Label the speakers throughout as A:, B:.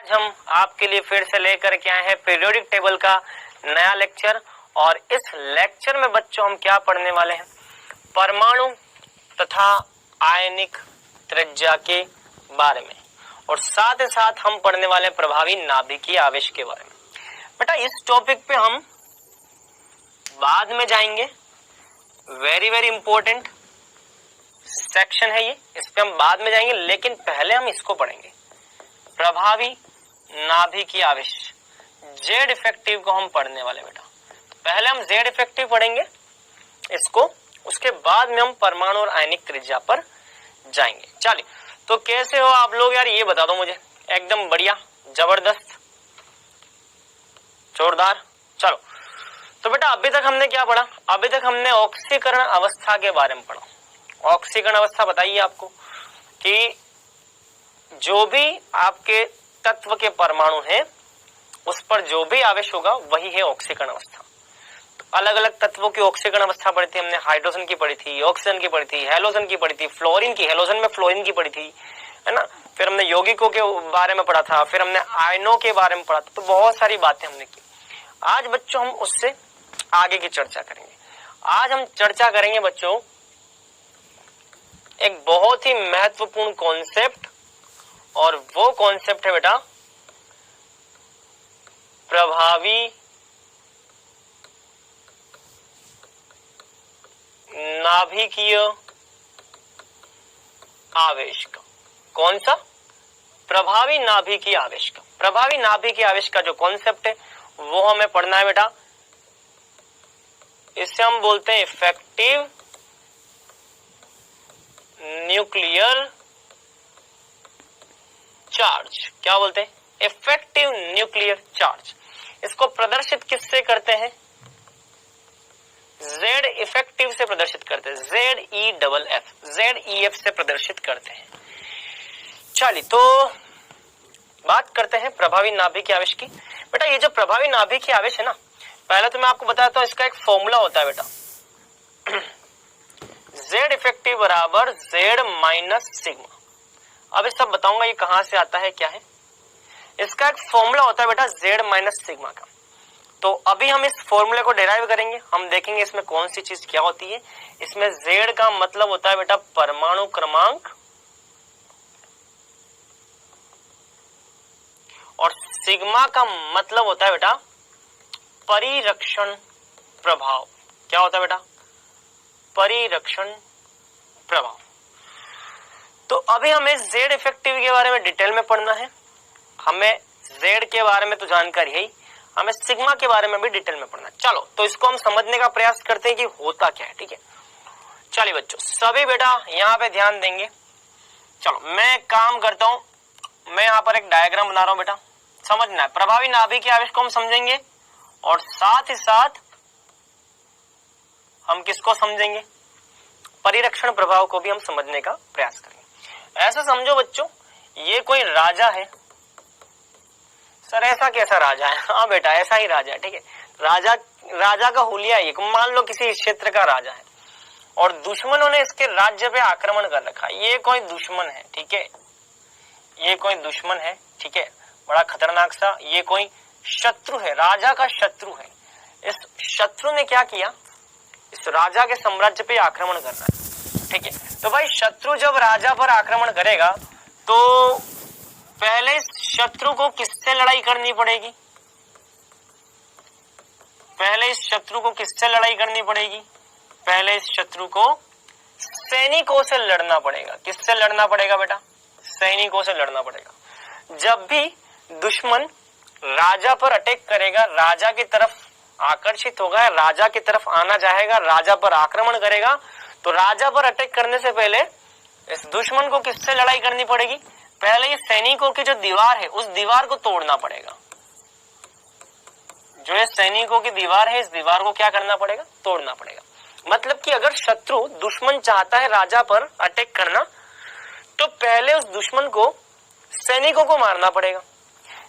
A: हम आपके लिए फिर से लेकर के आए हैं पीरियोडिक टेबल का नया लेक्चर। और इस लेक्चर में बच्चों हम क्या पढ़ने वाले हैं, परमाणु तथा आयनिक त्रिज्या के बारे में, और साथ ही साथ हम पढ़ने वाले प्रभावी नाभिकीय आवेश के बारे में। बेटा इस टॉपिक पे हम बाद में जाएंगे, वेरी वेरी इंपॉर्टेंट सेक्शन है ये, इस पे हम बाद में जाएंगे, लेकिन पहले हम इसको पढ़ेंगे, प्रभावी नाभिकीय आवेश जेड इफेक्टिव को हम पढ़ने वाले बेटा। पहले हम जेड इफेक्टिव पढ़ेंगे इसको, उसके बाद में हम परमाणु और आयनिक त्रिज्या पर जाएंगे। चलिए, तो कैसे हो आप लोग यार, ये बता दो मुझे। एकदम बढ़िया, जबरदस्त, जोरदार। चलो, तो बेटा अभी तक हमने क्या पढ़ा, अभी तक हमने ऑक्सीकरण अवस्था के बारे में पढ़ा। ऑक्सीकरण अवस्था बताइए आपको कि जो भी आपके तत्व के परमाणु हैं उस पर जो भी आवेश होगा वही है ऑक्सीकरण अवस्था। तो अलग अलग तत्वों की ऑक्सीकरण अवस्था पढ़ी थी हमने, हाइड्रोजन की पढ़ी थी, ऑक्सीजन की पढ़ी थी, हेलोजन की पढ़ी थी, फ्लोरीन की, हेलोजन में फ्लोरीन की पढ़ी थी, है ना। फिर हमने यौगिकों के बारे में पढ़ा था, फिर हमने आयनों के बारे में पढ़ा था। तो बहुत सारी बातें हमने की। आज बच्चों हम उससे आगे की चर्चा करेंगे। आज हम चर्चा करेंगे बच्चों एक बहुत ही महत्वपूर्ण कॉन्सेप्ट, और वो कॉन्सेप्ट है बेटा प्रभावी नाभिकीय आवेश का। कौन सा? प्रभावी नाभिकीय आवेश का। प्रभावी नाभिकीय आवेश का जो कॉन्सेप्ट है वो हमें पढ़ना है बेटा। इसे हम बोलते हैं इफेक्टिव न्यूक्लियर चार्ज। क्या बोलते हैं? Effective nuclear charge. इसको प्रदर्शित किससे करते हैं? जेड इफेक्टिव से प्रदर्शित करते हैं, ZEFF, ZEF से प्रदर्शित करते हैं। चलिए, तो बात करते हैं प्रभावी नाभिकीय आवेश की। बेटा ये जो प्रभावी नाभिकीय आवेश है ना, पहले तो मैं आपको बताता हूं, इसका एक फॉर्मूला होता है बेटा, Z इफेक्टिव बराबर Z माइनस सिग्मा। अब ये सब बताऊंगा ये कहां से आता है, क्या है। इसका एक फॉर्मूला होता है बेटा Z माइनस सिग्मा का। तो अभी हम इस फॉर्मूले को डिराइव करेंगे, हम देखेंगे इसमें कौन सी चीज क्या होती है। इसमें Z का मतलब होता है बेटा परमाणु क्रमांक, और सिग्मा का मतलब होता है बेटा परिरक्षण प्रभाव। क्या होता है बेटा? परिरक्षण प्रभाव। तो अभी हमें Z इफेक्टिव के बारे में डिटेल में पढ़ना है। हमें Z के बारे में तो जानकारी है ही, हमें सिग्मा के बारे में भी डिटेल में पढ़ना है। चलो, तो इसको हम समझने का प्रयास करते हैं कि होता क्या है, ठीक है। चलिए बच्चों, सभी बेटा यहाँ पे ध्यान देंगे। चलो, मैं एक काम करता हूँ, मैं यहाँ पर एक डायग्राम बना रहा हूँ बेटा, समझना है। प्रभावी नाभिकीय आवेश को हम समझेंगे, और साथ ही साथ हम किसको समझेंगे? परिरक्षण प्रभाव को भी हम समझने का प्रयास करेंगे। ऐसा समझो बच्चों, ये कोई राजा है। सर ऐसा कैसा राजा है? हाँ बेटा, ऐसा ही राजा है, ठीक है। राजा का हुलिया ये, मान लो किसी क्षेत्र का राजा है, और दुश्मनों ने इसके राज्य पे आक्रमण कर रखा। ये कोई दुश्मन है, ठीक है, ये कोई दुश्मन है, ठीक है, बड़ा खतरनाक सा। ये कोई शत्रु है, राजा का शत्रु है। इस शत्रु ने क्या किया? इस राजा के साम्राज्य पे आक्रमण करना है, ठीक है। तो भाई शत्रु जब राजा पर आक्रमण करेगा तो पहले इस शत्रु को किससे लड़ाई करनी पड़ेगी? पहले इस शत्रु को किससे लड़ाई करनी पड़ेगी? पहले इस शत्रु को सैनिकों से लड़ना पड़ेगा। किससे लड़ना पड़ेगा बेटा? सैनिकों से लड़ना पड़ेगा। जब भी दुश्मन राजा पर अटैक करेगा, राजा की तरफ आकर्षित होगा, राजा की तरफ आना चाहेगा, राजा पर आक्रमण करेगा, तो राजा पर अटैक करने से पहले इस दुश्मन को किससे लड़ाई करनी पड़ेगी? पहले ये सैनिकों की जो दीवार है उस दीवार को तोड़ना पड़ेगा। जो ये सैनिकों की दीवार है, इस दीवार को क्या करना पड़ेगा? तोड़ना पड़ेगा। मतलब कि अगर शत्रु, दुश्मन चाहता है राजा पर अटैक करना, तो पहले उस दुश्मन को, सैनिकों को मारना पड़ेगा।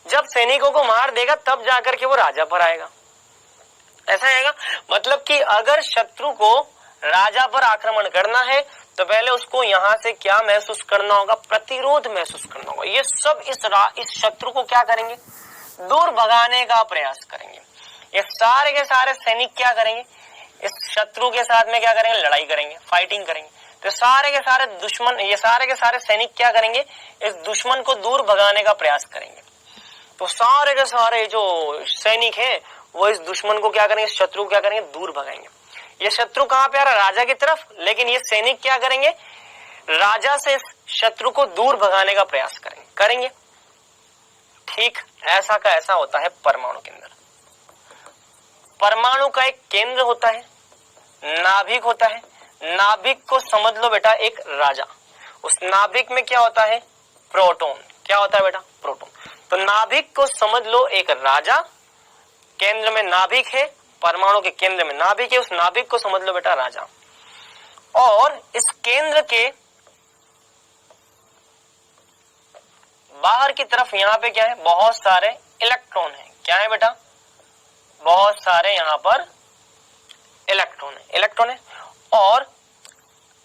A: जब सैनिकों को मार देगा तब जाकर के वो राजा पर आएगा। ऐसा आएगा। मतलब कि अगर शत्रु को राजा पर आक्रमण करना है तो पहले उसको यहां से क्या महसूस करना होगा, प्रतिरोध महसूस करना होगा। ये सब इस शत्रु को क्या करेंगे, दूर भगाने का प्रयास करेंगे। ये सारे के सारे सैनिक क्या करेंगे, इस शत्रु के साथ में क्या करेंगे, लड़ाई करेंगे, फाइटिंग करेंगे। तो सारे के सारे दुश्मन, ये सारे के सारे सैनिक क्या करेंगे, इस दुश्मन को दूर भगाने का प्रयास करेंगे। तो सारे के सारे जो सैनिक हैं वो इस दुश्मन को क्या करेंगे, इस शत्रु को क्या करेंगे, दूर भगाएंगे। ये शत्रु कहां पे आ रहा है, राजा की तरफ, लेकिन ये सैनिक क्या करेंगे, राजा से इस शत्रु को दूर भगाने का प्रयास करेंगे। ठीक ऐसा का ऐसा होता है परमाणु के अंदर। परमाणु का एक केंद्र होता है, नाभिक होता है। नाभिक को समझ लो बेटा एक राजा, उस नाभिक में क्या होता है, प्रोटॉन। क्या होता है बेटा, प्रोटॉन। तो नाभिक को समझ लो एक राजा, केंद्र में नाभिक है, परमाणु के केंद्र में नाभिक है, उस नाभिक को समझ लो बेटा राजा। और इस केंद्र के बाहर की तरफ यहाँ पे क्या है, बहुत सारे इलेक्ट्रॉन है। क्या है बेटा, बहुत सारे यहाँ पर इलेक्ट्रॉन है। और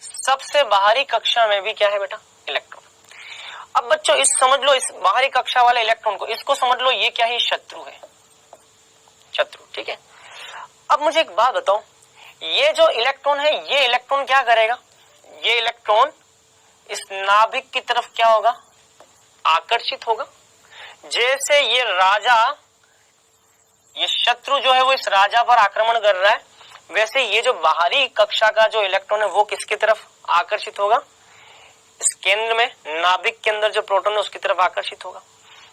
A: सबसे बाहरी कक्षा में भी क्या है बेटा, इलेक्ट्रॉन। अब बच्चों इस समझ लो, इस बाहरी कक्षा वाले इलेक्ट्रॉन को, इसको समझ लो ये क्या है, शत्रु है, शत्रु। ठीक है। अब मुझे एक बात बताओ, ये जो इलेक्ट्रॉन है, ये इलेक्ट्रॉन क्या करेगा, ये इलेक्ट्रॉन इस नाभिक की तरफ क्या होगा, आकर्षित होगा। जैसे ये राजा, ये शत्रु जो है वो इस राजा पर आक्रमण कर रहा है, वैसे ये जो बाहरी कक्षा का जो इलेक्ट्रॉन है वो किसकी तरफ आकर्षित होगा, इस केंद्र में नाभिक के अंदर जो प्रोटॉन है उसकी तरफ आकर्षित होगा।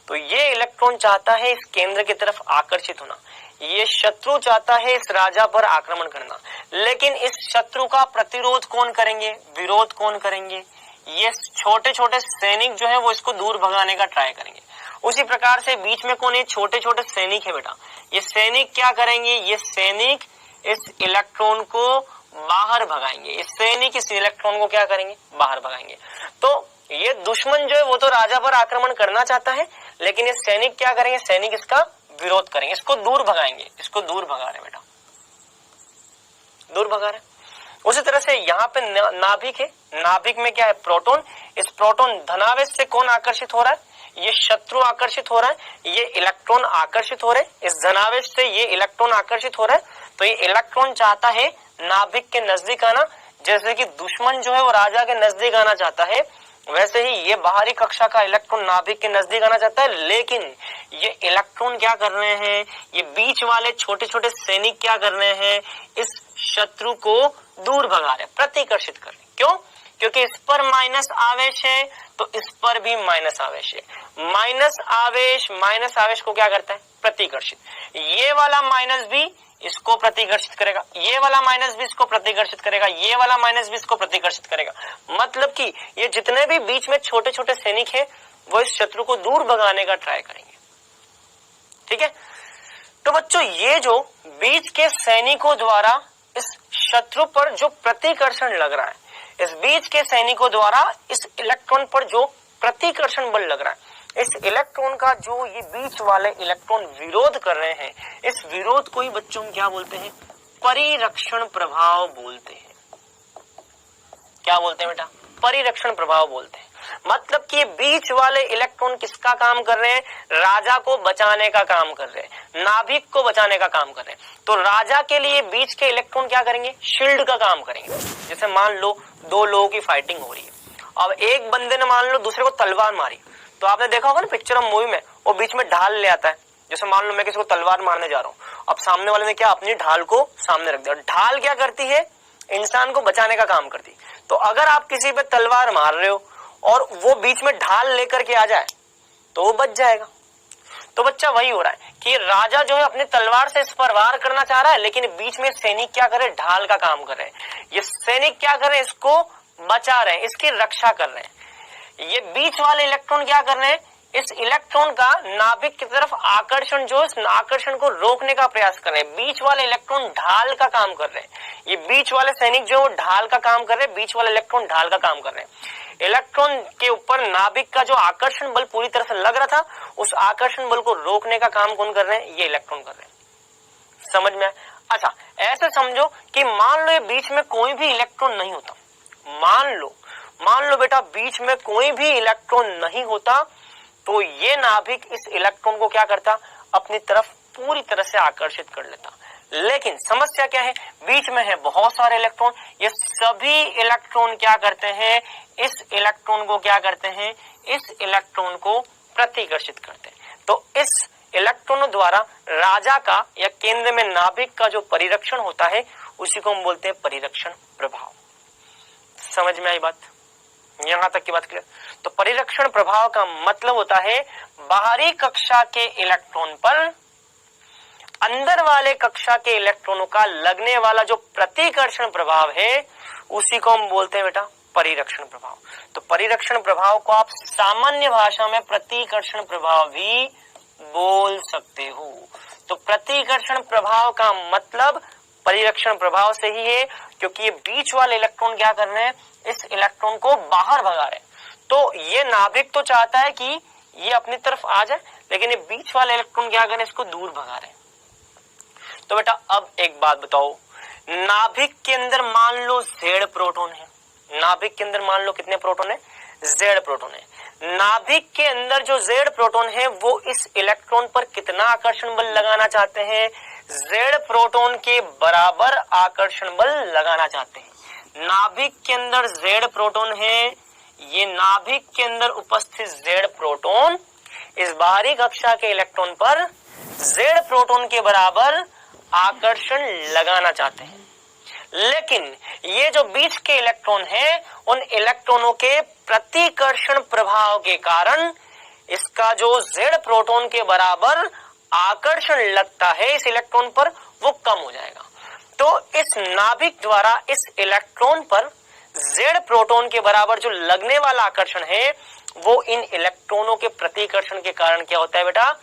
A: तो ये इलेक्ट्रॉन चाहता है इस केंद्र की तरफ आकर्षित होना, ये शत्रु चाहता है इस राजा पर आक्रमण करना। लेकिन इस शत्रु का प्रतिरोध कौन करेंगे, विरोध कौन करेंगे, ये छोटे छोटे सैनिक जो है वो इसको दूर भगाने का ट्राई करेंगे। उसी प्रकार से बीच में कौन है, छोटे छोटे सैनिक है बेटा। ये सैनिक क्या करेंगे, ये सैनिक इस इलेक्ट्रॉन को बाहर भगाएंगे। इस सैनिक इस इलेक्ट्रॉन को क्या करेंगे, बाहर भगाएंगे। तो ये दुश्मन जो है वो तो राजा पर आक्रमण करना चाहता है, लेकिन ये सैनिक क्या करेंगे, सैनिक इसका विरोध करेंगे, इसको दूर भगाएंगे। इसको दूर भगा रहे बेटा, दूर भगा रहे। उसी तरह से यहाँ पे नाभिक है, नाभिक में क्या है, प्रोटॉन। इस प्रोटॉन धनावेश से कौन आकर्षित हो रहा है, ये शत्रु आकर्षित हो रहा है, ये इलेक्ट्रॉन आकर्षित हो रहे। इस धनावेश से ये इलेक्ट्रॉन आकर्षित हो रहा है। तो ये इलेक्ट्रॉन चाहता है नाभिक के नजदीक आना, जैसे कि दुश्मन जो है वो राजा के नजदीक आना चाहता है, वैसे ही ये बाहरी कक्षा का इलेक्ट्रॉन नाभिक के नजदीक आना चाहता है। लेकिन ये इलेक्ट्रॉन क्या कर रहे हैं, ये बीच वाले छोटे छोटे सैनिक क्या कर रहे हैं, इस शत्रु को दूर भगा रहे, प्रतिकर्षित कर रहे। क्यों, क्योंकि इस पर माइनस आवेश है तो इस पर भी माइनस आवेश है। माइनस आवेश को क्या करता है, प्रतिकर्षित। ये वाला माइनस भी इसको प्रतिकर्षित करेगा, ये वाला माइनस भी इसको प्रतिकर्षित करेगा, ये वाला माइनस भी इसको प्रतिकर्षित करेगा। मतलब कि ये जितने भी बीच में छोटे छोटे सैनिक है वो इस शत्रु को दूर भगाने का ट्राई करेंगे। ठीक है। तो बच्चों ये जो बीच के सैनिकों द्वारा इस शत्रु पर जो प्रतिकर्षण लग रहा है, इस बीच के सैनिकों द्वारा इस इलेक्ट्रॉन पर जो प्रतिकर्षण बल लग रहा है, इस इलेक्ट्रॉन का जो ये बीच वाले इलेक्ट्रॉन विरोध कर रहे हैं, इस विरोध को ही बच्चों क्या बोलते हैं, परिरक्षण प्रभाव बोलते हैं। क्या बोलते हैं बेटा, परिरक्षण प्रभाव बोलते हैं। मतलब कि बीच वाले इलेक्ट्रॉन किसका काम कर रहे हैं, राजा को बचाने का काम कर रहे हैं, नाभिक को बचाने का काम कर रहे हैं। तो राजा के लिए बीच के इलेक्ट्रॉन क्या करेंगे, शील्ड का काम करेंगे। जैसे मान लो दो लोगों की फाइटिंग हो रही है, अब एक बंदे ने मान लो दूसरे को तलवार मारी, तो आपने देखा होगा ना पिक्चर और मूवी में, वो बीच में ढाल ले आता है। जैसे मान लो मैं किसी को तलवार मारने जा रहा हूँ, अब सामने वाले ने क्या अपनी ढाल को सामने रख दिया। ढाल क्या करती है, इंसान को बचाने का काम करती। तो अगर आप किसी पे तलवार मार रहे हो और वो बीच में ढाल लेकर के आ जाए तो वो बच जाएगा। तो बच्चा वही हो रहा है कि राजा जो है अपनी तलवार से इस पर वार करना चाह रहा है, लेकिन बीच में सैनिक क्या करे, ढाल का काम कर रहे हैं। ये सैनिक क्या कर रहे हैं, इसको बचा रहे हैं, इसकी रक्षा कर रहे हैं। ये बीच वाले इलेक्ट्रॉन क्या कर रहे हैं, इस इलेक्ट्रॉन का नाभिक की तरफ आकर्षण, जो इस आकर्षण को रोकने का प्रयास कर रहे हैं। बीच वाले इलेक्ट्रॉन ढाल का काम कर रहे हैं। ये बीच वाले सैनिक जो ढाल का काम कर रहे हैं, बीच वाले इलेक्ट्रॉन ढाल का काम कर रहे हैं। इलेक्ट्रॉन के ऊपर नाभिक का जो आकर्षण बल पूरी तरह से लग रहा था, उस आकर्षण बल को रोकने का काम कौन कर रहे हैं, ये इलेक्ट्रॉन कर रहे हैं। समझ में? अच्छा, ऐसे समझो कि मान लो ये बीच में कोई भी इलेक्ट्रॉन नहीं होता, मान लो बेटा बीच में कोई भी इलेक्ट्रॉन नहीं होता तो ये नाभिक इस इलेक्ट्रॉन को क्या करता, अपनी तरफ पूरी तरह से आकर्षित कर लेता। लेकिन समस्या क्या है, बीच में है बहुत सारे इलेक्ट्रॉन, ये सभी इलेक्ट्रॉन क्या करते हैं, इस इलेक्ट्रॉन को क्या करते हैं, इस इलेक्ट्रॉन को प्रतिकर्षित करते हैं। तो इस इलेक्ट्रॉनों द्वारा राजा का या केंद्र में नाभिक का जो परिरक्षण होता है उसी को हम बोलते हैं परिरक्षण प्रभाव। समझ में आई बात, यहां तक की बात क्लियर। तो परिरक्षण प्रभाव का मतलब होता है बाहरी कक्षा के इलेक्ट्रॉन पर अंदर वाले कक्षा के इलेक्ट्रॉनों का लगने वाला जो प्रतिकर्षण प्रभाव है उसी को हम बोलते हैं बेटा परिरक्षण प्रभाव। तो परिरक्षण प्रभाव को आप सामान्य भाषा में प्रतिकर्षण प्रभाव भी बोल सकते हो। तो प्रतिकर्षण प्रभाव का मतलब परिरक्षण प्रभाव से ही है, क्योंकि ये बीच वाले इलेक्ट्रॉन क्या कर रहे हैं, इस इलेक्ट्रॉन को बाहर भगा रहे हैं। तो ये नाभिक तो चाहता है कि ये अपनी तरफ आ जाए, लेकिन ये बीच वाले इलेक्ट्रॉन क्या कर रहे हैं, इसको दूर भगा रहे हैं। तो बेटा अब एक बात बताओ, नाभिक के अंदर मान लो Z प्रोटॉन है, नाभिक के अंदर मान लो कितने प्रोटॉन है, Z प्रोटॉन है। नाभिक के अंदर जो Z प्रोटॉन है वो इस इलेक्ट्रॉन पर कितना आकर्षण बल लगाना चाहते हैं, Z प्रोटॉन के बराबर आकर्षण बल लगाना चाहते हैं। नाभिक के अंदर Z प्रोटॉन है, ये नाभिक के अंदर उपस्थित Z प्रोटॉन इस बाहरी कक्षा के इलेक्ट्रॉन पर Z प्रोटॉन के बराबर आकर्षण लगाना चाहते हैं। लेकिन ये जो बीच के इलेक्ट्रॉन हैं, उन इलेक्ट्रॉनों के प्रतिकर्षण प्रभाव के कारण इसका जो Z प्रोटॉन के बराबर आकर्षण लगता है इस इलेक्ट्रॉन पर, वो कम हो जाएगा। तो इस नाभिक द्वारा इस इलेक्ट्रॉन पर Z प्रोटॉन के बराबर जो लगने वाला आकर्षण है वो इन इलेक्ट्रॉनों के प्रतिकर्षण के कारण क्या होता है बेटा,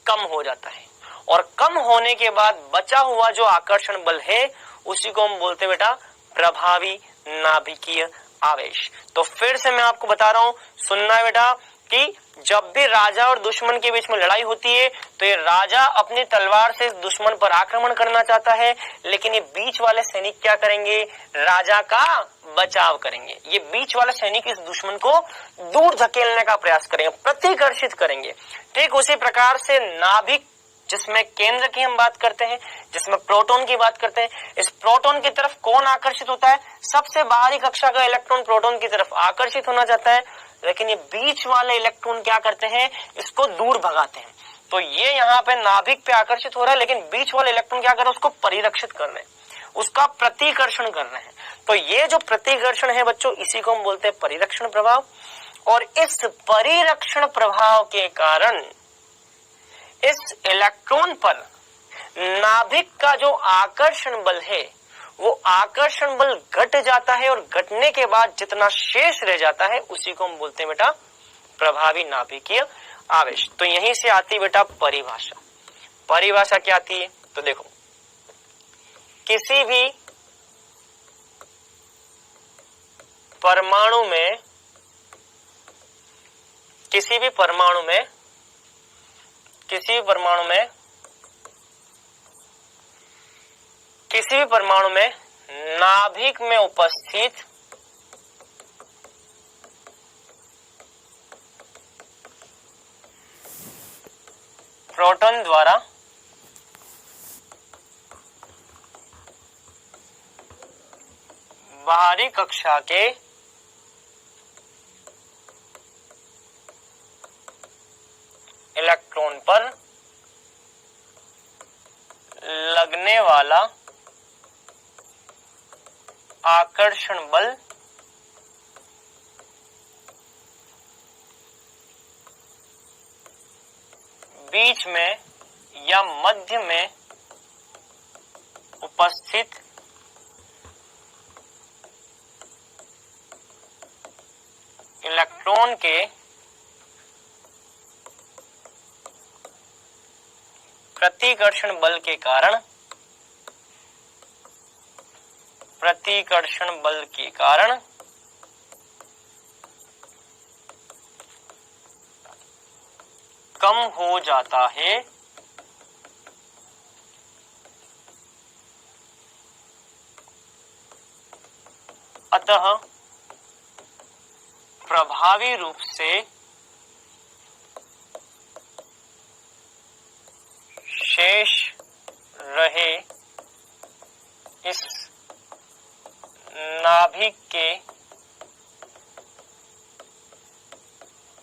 A: कम हो जाता है। और कम होने के बाद बचा हुआ जो आकर्षण बल है उसी को हम बोलते हैं बेटा प्रभावी नाभिकीय आवेश। तो फिर से मैं आपको बता रहा हूं, सुनना है बेटा, कि जब भी राजा और दुश्मन के बीच में लड़ाई होती है तो ये राजा अपनी तलवार से दुश्मन पर आक्रमण करना चाहता है, लेकिन ये बीच वाले सैनिक क्या करेंगे, राजा का बचाव करेंगे। ये बीच वाले सैनिक इस दुश्मन को दूर धकेलने का प्रयास करेंगे, प्रतिकर्षित करेंगे। ठीक उसी प्रकार से नाभिक जिसमें केंद्र की हम बात करते हैं, जिसमें प्रोटॉन की बात करते हैं, इस प्रोटॉन की तरफ कौन आकर्षित होता है, सबसे बाहरी कक्षा का इलेक्ट्रॉन प्रोटॉन की तरफ आकर्षित होना चाहता है, लेकिन ये बीच वाले इलेक्ट्रॉन क्या करते हैं, इसको दूर भगाते हैं। तो ये यहाँ पे नाभिक पे आकर्षित हो रहा है, लेकिन बीच वाले इलेक्ट्रॉन क्या कर रहे हैं, उसको परिरक्षित कर रहे हैं, उसका प्रतिकर्षण कर रहे हैं। तो ये जो प्रतिकर्षण है बच्चों, इसी को हम बोलते हैं परिरक्षण प्रभाव। और इस परिरक्षण प्रभाव के कारण इस इलेक्ट्रॉन पर नाभिक का जो आकर्षण बल है वो आकर्षण बल घट जाता है, और घटने के बाद जितना शेष रह जाता है उसी को हम बोलते हैं बेटा प्रभावी नाभिकीय आवेश। तो यहीं से आती बेटा परिभाषा। परिभाषा क्या आती है, तो देखो, किसी भी परमाणु में किसी भी परमाणु में नाभिक में उपस्थित प्रोटॉन द्वारा बाहरी कक्षा के इलेक्ट्रॉन पर लगने वाला आकर्षण बल बीच में या मध्य में उपस्थित इलेक्ट्रॉन के प्रतिकर्षण बल के कारण कम हो जाता है, अतः प्रभावी रूप से शेष रहे इस नाभिक के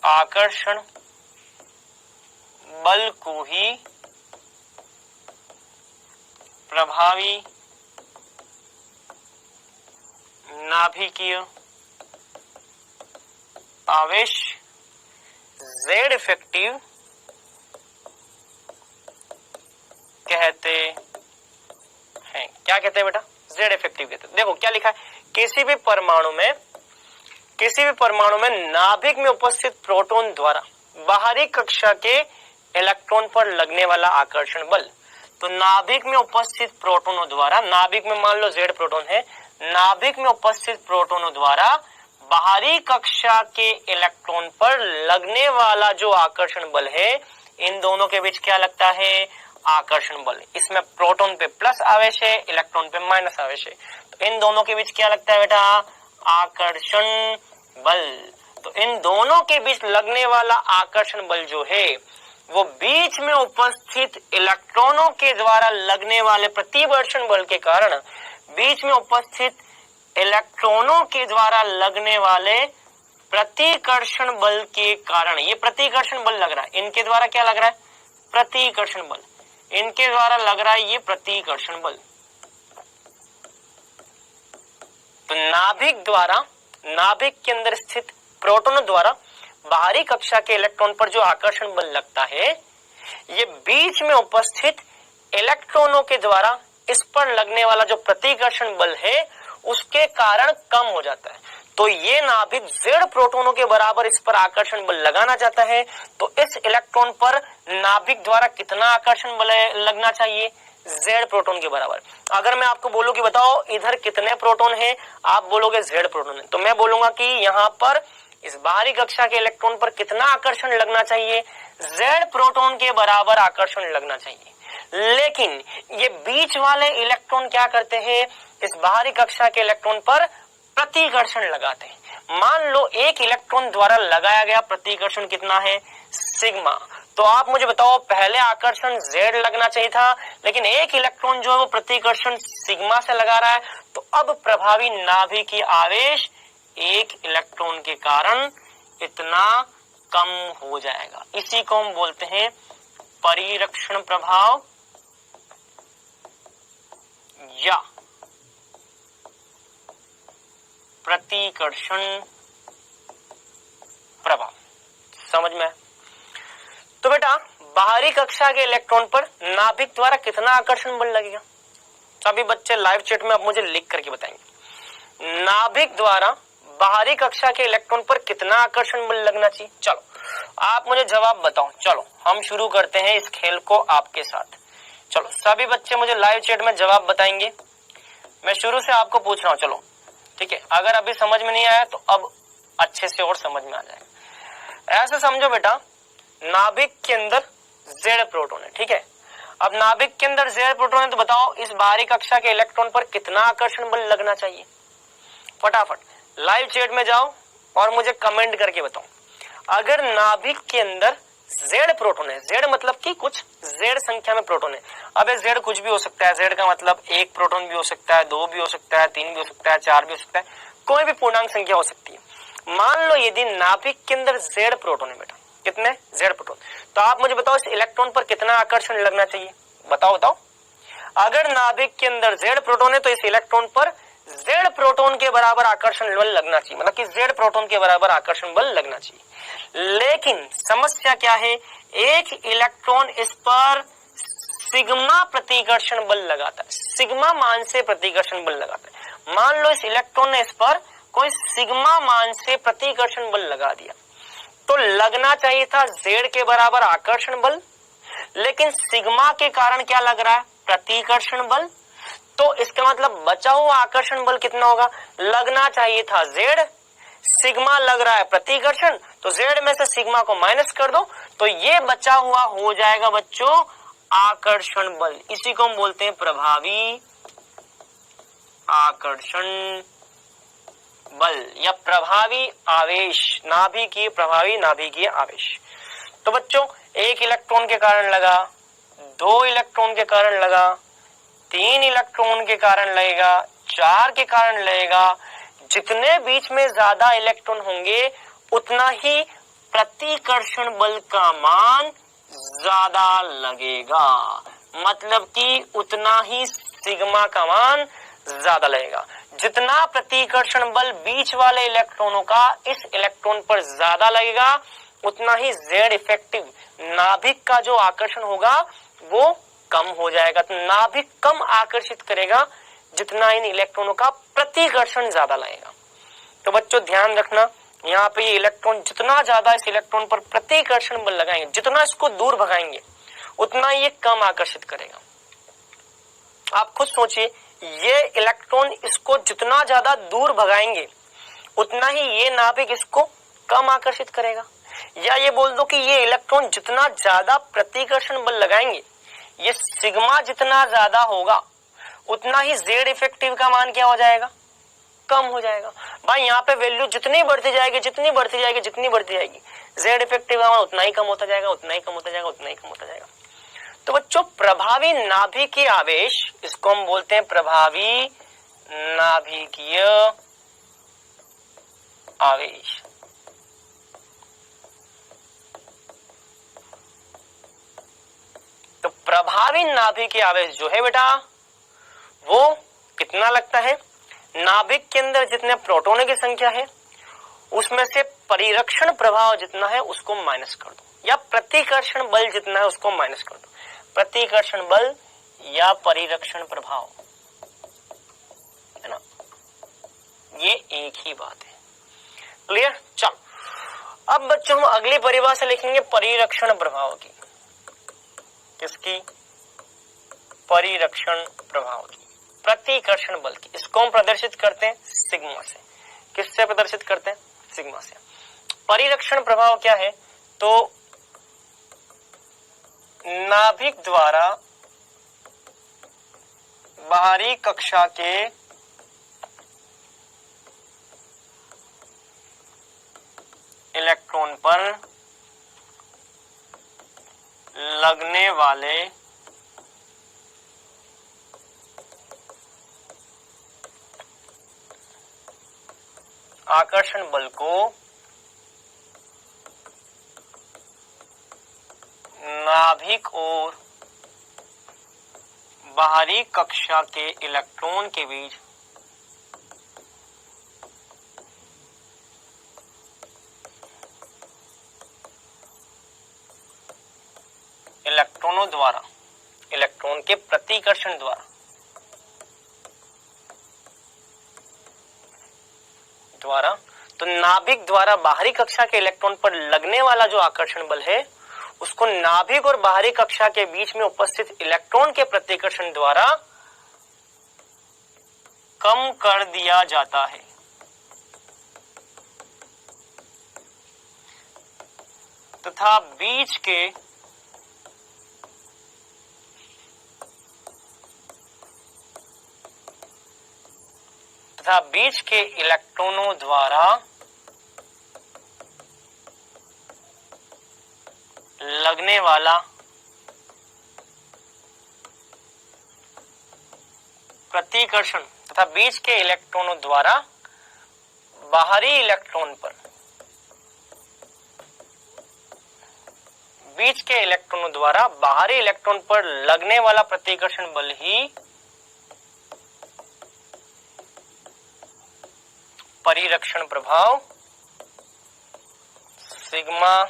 A: आकर्षण बल को ही प्रभावी नाभिकीय आवेश Z इफेक्टिव कहते हैं। क्या कहते हैं बेटा? Z इफेक्टिव कहते हैं। देखो क्या लिखा है, किसी भी परमाणु में नाभिक में उपस्थित प्रोटॉन द्वारा बाहरी कक्षा के इलेक्ट्रॉन पर लगने वाला आकर्षण बल। तो नाभिक में उपस्थित प्रोटोनों द्वारा, नाभिक में मान लो Z प्रोटॉन है, नाभिक में उपस्थित प्रोटोनों द्वारा बाहरी कक्षा के इलेक्ट्रॉन पर लगने वाला जो आकर्षण बल है, इन दोनों के बीच क्या लगता है? आकर्षण बल। इसमें प्रोटॉन पे प्लस आवेश है, इलेक्ट्रॉन पे माइनस आवेश है, तो इन दोनों के बीच क्या लगता है बेटा? आकर्षण बल। तो इन दोनों के बीच लगने वाला आकर्षण बल जो है वो बीच में उपस्थित इलेक्ट्रॉनों के द्वारा लगने वाले प्रतिवर्षण बल के कारण, बीच में उपस्थित इलेक्ट्रॉनों के द्वारा लगने वाले प्रतिकर्षण बल के कारण, ये प्रतिकर्षण बल लग रहा है, इनके द्वारा क्या लग रहा है? प्रतिकर्षण बल। इनके द्वारा लग रहा है ये प्रतिकर्षण बल। तो नाभिक के अंदर स्थित प्रोटॉनों द्वारा बाहरी कक्षा के इलेक्ट्रॉन पर जो आकर्षण बल लगता है, ये बीच में उपस्थित इलेक्ट्रॉनों के द्वारा इस पर लगने वाला जो प्रतिकर्षण बल है उसके कारण कम हो जाता है। तो ये नाभिक Z प्रोटोनों के बराबर इस पर आकर्षण बल लगाना चाहता है, तो इस इलेक्ट्रॉन पर नाभिक द्वारा कितना आकर्षण बल लगना चाहिए? Z प्रोटॉन के बराबर। अगर मैं आपको बोलूं कि बताओ इधर कितने प्रोटॉन हैं, आप बोलोगे Z प्रोटॉन है, तो मैं बोलूंगा कि यहाँ पर इस बाहरी कक्षा के इलेक्ट्रॉन पर कितना आकर्षण लगना चाहिए? Z प्रोटॉन के बराबर आकर्षण लगना चाहिए। लेकिन ये बीच वाले इलेक्ट्रॉन क्या करते हैं? इस बाहरी कक्षा के इलेक्ट्रॉन पर प्रतिकर्षण लगाते हैं। मान लो एक इलेक्ट्रॉन द्वारा लगाया गया प्रतिकर्षण कितना है? सिग्मा। तो आप मुझे बताओ, पहले आकर्षण Z लगना चाहिए था, लेकिन एक इलेक्ट्रॉन जो है वो प्रतिकर्षण सिग्मा से लगा रहा है, तो अब प्रभावी नाभिकीय आवेश एक इलेक्ट्रॉन के कारण इतना कम हो जाएगा। इसी को हम बोलते हैं परिरक्षण प्रभाव या प्रतिकर्षण प्रभाव। समझ में? तो बेटा बाहरी कक्षा के इलेक्ट्रॉन पर नाभिक द्वारा कितना आकर्षण बल लगेगा? सभी बच्चे लाइव चैट में अब मुझे लिख करके बताएंगे, नाभिक द्वारा बाहरी कक्षा के इलेक्ट्रॉन पर कितना आकर्षण बल लगना चाहिए। चलो आप मुझे जवाब बताओ। चलो हम शुरू करते हैं इस खेल को आपके साथ। चलो सभी बच्चे मुझे लाइव चैट में जवाब बताएंगे। मैं शुरू से आपको पूछ रहा हूँ, चलो ठीक है। अगर अभी समझ में नहीं आया तो अब अच्छे से और समझ में आ जाएगा। ऐसे समझो बेटा, नाभिक के अंदर Z प्रोटॉन है, ठीक है। अब नाभिक के अंदर Z प्रोटॉन है, तो बताओ इस बाहरी कक्षा के इलेक्ट्रॉन पर कितना आकर्षण बल लगना चाहिए? फटाफट लाइव चैट में जाओ और मुझे कमेंट करके बताओ। अगर नाभिक के अंदर Z प्रोटॉन है, Z मतलब कि कुछ Z संख्या में प्रोटॉन है। अब Z कुछ भी हो सकता है, Z का मतलब एक प्रोटॉन भी हो सकता है, 2 भी हो सकता है, 3 भी हो सकता है, 4 भी हो सकता है, कोई भी पूर्णांक संख्या हो सकती है। मान लो यदि नाभिक के अंदर Z प्रोटॉन है बेटा, कितने? Z प्रोटॉन, तो आप मुझे बताओ इस इलेक्ट्रॉन पर कितना आकर्षण लगना चाहिए? बताओ। अगर नाभिक के अंदर Z प्रोटॉन है तो इस इलेक्ट्रॉन पर Z प्रोटॉन के बराबर आकर्षण बल लगना चाहिए, मतलब कि Z प्रोटॉन के बराबर आकर्षण बल लगना चाहिए। लेकिन समस्या क्या है? एक इलेक्ट्रॉन इस पर सिग्मा प्रतिकर्षण बल लगाता है, सिग्मा मान से प्रतिकर्षण बल लगाता है। मान लो इस इलेक्ट्रॉन ने इस पर कोई सिग्मा मान से प्रतिकर्षण बल लगा दिया, तो लगना चाहिए था Z के बराबर आकर्षण बल, लेकिन सिग्मा के कारण क्या लग रहा है? प्रतिकर्षण बल। तो इसका मतलब बचा हुआ आकर्षण बल कितना होगा? लगना चाहिए था Z, सिग्मा लग रहा है प्रतिकर्षण, तो Z में से सिग्मा को माइनस कर दो, तो ये बचा हुआ हो जाएगा बच्चों आकर्षण बल। इसी को हम बोलते हैं प्रभावी आकर्षण बल या प्रभावी आवेश, नाभिकीय प्रभावी नाभिकीय आवेश। तो बच्चों एक इलेक्ट्रॉन के कारण लगा, 2 इलेक्ट्रॉन के कारण लगा, 3 इलेक्ट्रॉन के कारण लगेगा, 4 के कारण लगेगा। जितने बीच में ज्यादा इलेक्ट्रॉन होंगे उतना ही प्रतिकर्षण बल का मान ज्यादा लगेगा, मतलब कि उतना ही सिग्मा का मान ज्यादा लगेगा। जितना प्रतिकर्षण बल बीच वाले इलेक्ट्रॉनों का इस इलेक्ट्रॉन पर ज्यादा लगेगा उतना ही जेड इफेक्टिव नाभिक का जो आकर्षण होगा वो कम हो जाएगा। तो नाभिक कम आकर्षित करेगा जितना इन इलेक्ट्रॉनों का प्रतिकर्षण ज्यादा लगेगा। तो बच्चों ध्यान रखना, यहाँ पे ये इलेक्ट्रॉन जितना ज्यादा इस इलेक्ट्रॉन पर प्रतिकर्षण बल लगाएंगे, जितना इसको दूर भगाएंगे उतना ये कम आकर्षित करेगा। आप खुद सोचिए, ये इलेक्ट्रॉन इसको जितना ज्यादा दूर भगाएंगे उतना ही ये नाभिक इसको कम आकर्षित करेगा। या ये बोल दो कि ये इलेक्ट्रॉन जितना ज्यादा प्रतिकर्षण बल लगाएंगे, ये सिग्मा जितना ज्यादा होगा उतना ही जेड इफेक्टिव का मान क्या हो जाएगा, कम हो जाएगा। भाई यहाँ पे वैल्यू जितनी बढ़ती जाएगी जितनी बढ़ती जाएगी जितनी बढ़ती जाएगी, जेड इफेक्टिव का मान उतना ही कम होता जाएगा, उतना ही कम होता जाएगा, उतना ही कम होता जाएगा। तो बच्चों प्रभावी नाभिकीय आवेश, इसको हम बोलते हैं प्रभावी नाभिकीय आवेश। तो प्रभावी नाभिकीय आवेश जो है बेटा वो कितना लगता है, नाभिक के अंदर जितने प्रोटोनों की संख्या है उसमें से परिरक्षण प्रभाव जितना है उसको माइनस कर दो, या प्रतिकर्षण बल जितना है उसको माइनस कर दो। प्रतिकर्षण बल या परिरक्षण प्रभाव, है ना, ये एक ही बात है। क्लियर? चलो अब बच्चों हम अगली परिभाषा लिखेंगे परिरक्षण प्रभाव की। किसकी? परिरक्षण प्रभाव की, प्रतिकर्षण बल की। इसको हम प्रदर्शित करते हैं सिग्मा से। किससे प्रदर्शित करते हैं? सिग्मा से। परिरक्षण प्रभाव क्या है? तो नाभिक द्वारा बाहरी कक्षा के इलेक्ट्रॉन पर लगने वाले आकर्षण बल को नाभिक और बाहरी कक्षा के इलेक्ट्रॉन के बीच इलेक्ट्रॉनों द्वारा, इलेक्ट्रॉन के प्रतिकर्षण द्वारा तो नाभिक द्वारा बाहरी कक्षा के इलेक्ट्रॉन पर लगने वाला जो आकर्षण बल है उसको नाभिक और बाहरी कक्षा के बीच में उपस्थित इलेक्ट्रॉन के प्रतिकर्षण द्वारा कम कर दिया जाता है। तथा बीच के इलेक्ट्रॉनों द्वारा लगने वाला प्रतिकर्षण तथा बीच के इलेक्ट्रॉनों द्वारा बाहरी इलेक्ट्रॉन पर, बीच के इलेक्ट्रॉनों द्वारा बाहरी इलेक्ट्रॉन पर लगने वाला प्रतिकर्षण बल ही परिरक्षण प्रभाव सिग्मा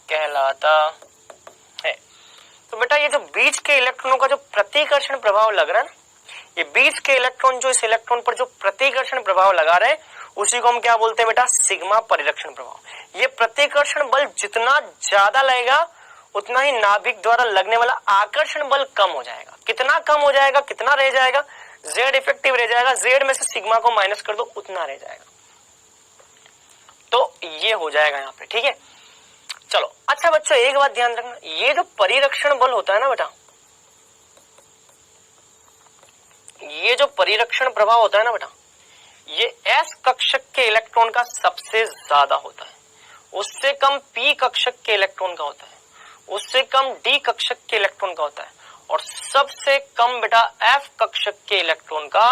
A: कहलाता है। तो बेटा ये जो बीच के इलेक्ट्रॉनों का जो प्रतिकर्षण प्रभाव लग रहा है ना, ये बीच के इलेक्ट्रॉन जो इस इलेक्ट्रॉन पर जो प्रतिकर्षण प्रभाव लगा रहे हैं उसी को हम क्या बोलते हैं बेटा? सिग्मा परिरक्षण प्रभाव। ये प्रतिकर्षण बल जितना ज्यादा लगेगा उतना ही नाभिक द्वारा लगने वाला आकर्षण बल कम हो जाएगा। कितना कम हो जाएगा? कितना रह जाएगा? जेड इफेक्टिव रह जाएगा। जेड में से सिग्मा को माइनस कर दो, उतना रह जाएगा। तो ये हो जाएगा यहाँ पे, ठीक है। चलो अच्छा बच्चों एक बात ध्यान रखना, ये जो परिरक्षण बल होता है ना बेटा, ये जो परिरक्षण प्रभाव होता है ना बेटा, ये s कक्षक के इलेक्ट्रॉन का सबसे ज्यादा होता है, उससे कम p कक्षक के इलेक्ट्रॉन का होता है, उससे कम d कक्षक के इलेक्ट्रॉन का होता है और सबसे कम बेटा f कक्षक के इलेक्ट्रॉन का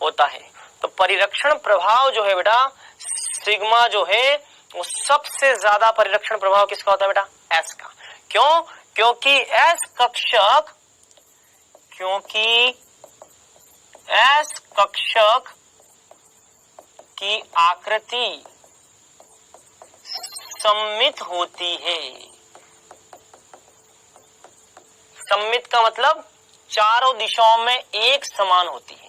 A: होता है। तो परिरक्षण प्रभाव जो है बेटा सिग्मा जो है वो सबसे ज्यादा परिरक्षण प्रभाव किसका होता है बेटा? s का। क्यों? क्योंकि s कक्षक की आकृति सममित होती है। सममित का मतलब चारों दिशाओं में एक समान होती है।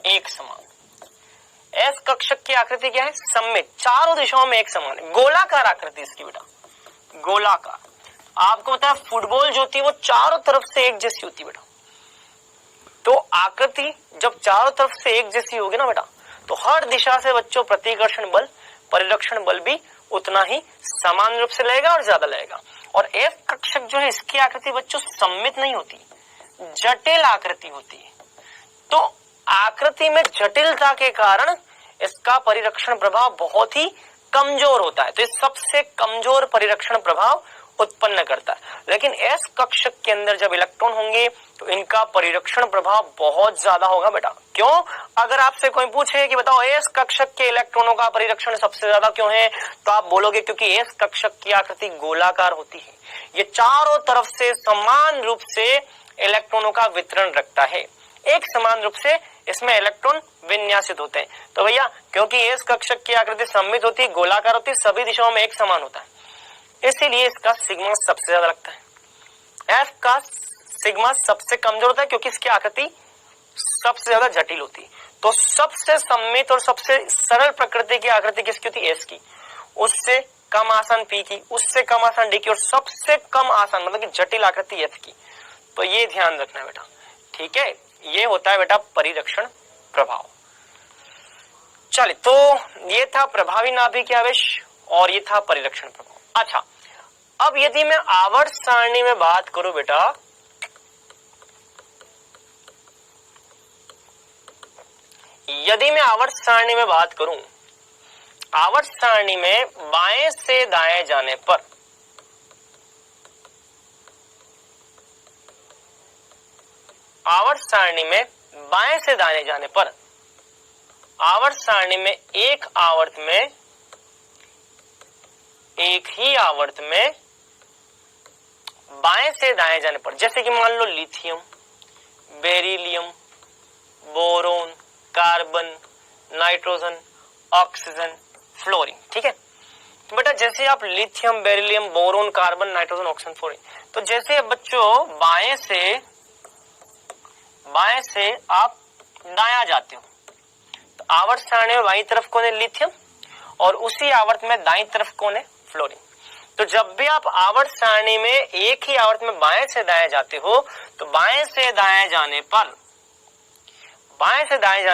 A: एक समान। एस कक्षक की आकृति क्या है? सममित, चारों दिशाओं में एक समान है। गोलाकार आकृति इसकी बेटा, गोलाकार। आपको पता है फुटबॉल जो होती है वो चारों तरफ से एक जैसी होती है बेटा। तो आकृति जब चारों तरफ से एक जैसी होगी ना बेटा, तो हर दिशा से बच्चों प्रतिकर्षण बल, परिरक्षण बल भी उतना ही समान रूप से लगेगा और ज्यादा लगेगा। और एफ कक्षक जो है इसकी आकृति बच्चों सममित नहीं होती, जटिल आकृति होती है। तो आकृति में जटिलता के कारण इसका परिरक्षण प्रभाव बहुत ही कमजोर होता है। तो ये सबसे कमजोर परिरक्षण प्रभाव उत्पन्न करता है। लेकिन एस कक्षक के अंदर जब इलेक्ट्रॉन होंगे तो इनका परिरक्षण प्रभाव बहुत ज्यादा होगा बेटा। क्यों? अगर आपसे कोई पूछे कि बताओ एस कक्षक के इलेक्ट्रॉनों का परिरक्षण सबसे ज्यादा क्यों है, तो आप बोलोगे क्योंकि एस कक्षक की आकृति गोलाकार होती है। ये चारों तरफ से समान रूप से इलेक्ट्रॉनों का वितरण रखता है, एक समान रूप से इसमें इलेक्ट्रॉन विन्यासित होते हैं। तो भैया क्योंकि एस कक्षक की आकृति सममित होती है, गोलाकार होती है, सभी दिशाओं में एक समान होता है, इसीलिए इसका सिग्मा सबसे ज्यादा लगता है। एफ का सिग्मा सबसे कमजोर होता है क्योंकि इसकी आकृति सबसे ज्यादा जटिल होती है। तो सबसे सममित और सबसे सरल प्रकृति की आकृति किसकी होती है? एस की। उससे कम आसान पी की, उससे कम आसान डी की और सबसे कम आसान मतलब कि जटिल आकृति एफ की। तो ये ध्यान रखना है बेटा, ठीक है। ये होता है बेटा परिरक्षण प्रभाव। चलिए, तो ये था प्रभावी नाभिकीय आवेश और ये था परिरक्षण प्रभाव। अच्छा, अब यदि मैं आवर्त सारणी में बात करूं बेटा, यदि मैं आवर्त सारणी में बात करूं, आवर्त सारणी में बाएं से दाएं जाने पर आवर्त सारणी में बाएं से दाएं जाने पर आवर्त सारणी में एक आवर्त में एक ही आवर्त में बाएं से दाएं जाने पर, जैसे कि मान लो lithium, beryllium, boron, carbon, nitrogen, oxygen, fluorine, ठीक है। तो बेटा जैसे आप lithium, beryllium, boron, carbon, nitrogen, oxygen, fluorine, तो जैसे बच्चों बाएं से आप दायां जाते हो तो आवर्त सारणी में बाईं तरफ कौन है? लिथियम, और उसी आवर्त में दाईं तरफ कौन है? फ्लोरीन। तो जब भी आप आवर्त सारणी में एक ही आवर्त में बाएं से दाएं जाते हो तो बाएं से दाएं जाने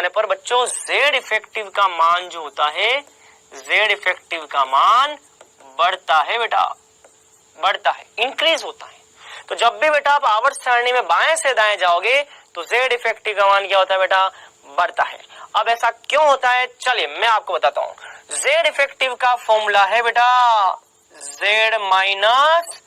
A: पर बच्चों जेड इफेक्टिव का मान जो होता है, जेड इफेक्टिव का मान बढ़ता है बेटा, बढ़ता है, इंक्रीज होता है। तो जब भी बेटा आप आवर्त सारणी में बाएं से दाएं जाओगे तो जेड इफेक्टिव का मान क्या होता है बेटा? बढ़ता है। अब ऐसा क्यों होता है, चलिए मैं आपको बताता हूं। जेड इफेक्टिव का फॉर्मूला है बेटा जेड माइनस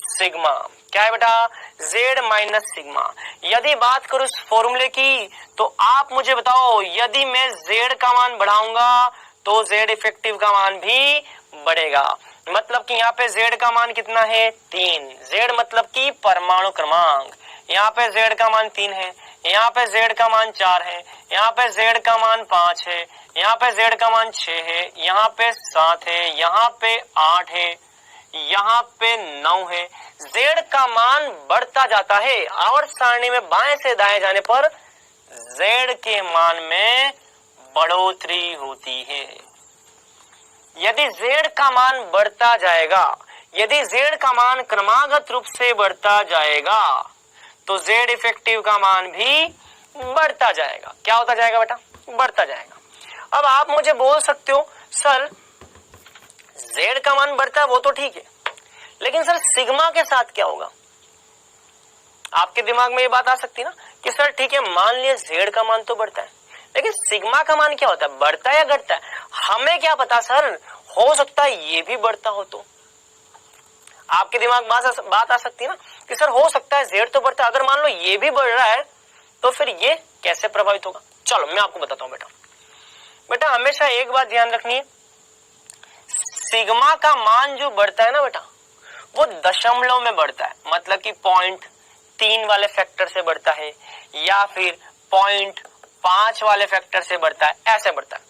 A: सिग्मा। क्या है बेटा? Z minus sigma. यदि बात करूं इस फॉर्मूले की तो आप मुझे बताओ, यदि मैं जेड का मान बढ़ाऊंगा तो जेड इफेक्टिव का मान भी बढ़ेगा। मतलब कि यहाँ पे जेड का मान कितना है? 3। जेड मतलब कि परमाणु क्रमांक। यहाँ पे जेड का मान 3 है, यहाँ पे जेड का मान 4 है, यहाँ पे जेड का मान 5 है, यहाँ पे जेड का मान 6 है, यहाँ पे 7 है, यहाँ पे 8 है, यहाँ पे 9 है। जेड का मान बढ़ता जाता है। आवर्त सारणी में बाएं से दाएं जाने पर जेड के मान में बढ़ोतरी होती है। यदि जेड का मान बढ़ता जाएगा, यदि जेड का मान क्रमागत रूप से बढ़ता जाएगा तो जेड इफेक्टिव का मान भी बढ़ता जाएगा। क्या होता जाएगा बेटा? बढ़ता जाएगा। अब आप मुझे बोल सकते हो सर जेड का मान बढ़ता है वो तो ठीक है, लेकिन सर सिग्मा के साथ क्या होगा? आपके दिमाग में ये बात आ सकती है ना कि सर ठीक है, मान लिया z का मान तो बढ़ता है, लेकिन सिग्मा का मान क्या होता है, बढ़ता है या घटता है? हमें क्या पता सर, हो सकता है ये भी बढ़ता हो। तो आपके दिमाग में बात आ सकती है ना कि सर हो सकता है z तो बढ़ता है, अगर मान लो ये भी बढ़ रहा है तो फिर ये कैसे प्रभावित होगा? चलो मैं आपको बताता हूं बेटा हमेशा एक बात ध्यान रखनी है, सिग्मा का मान जो बढ़ता है ना बेटा, वो दशमलव में बढ़ता है, मतलब कि 0.3 वाले फैक्टर से बढ़ता है या फिर 0.5 वाले फैक्टर से बढ़ता है, ऐसे बढ़ता है।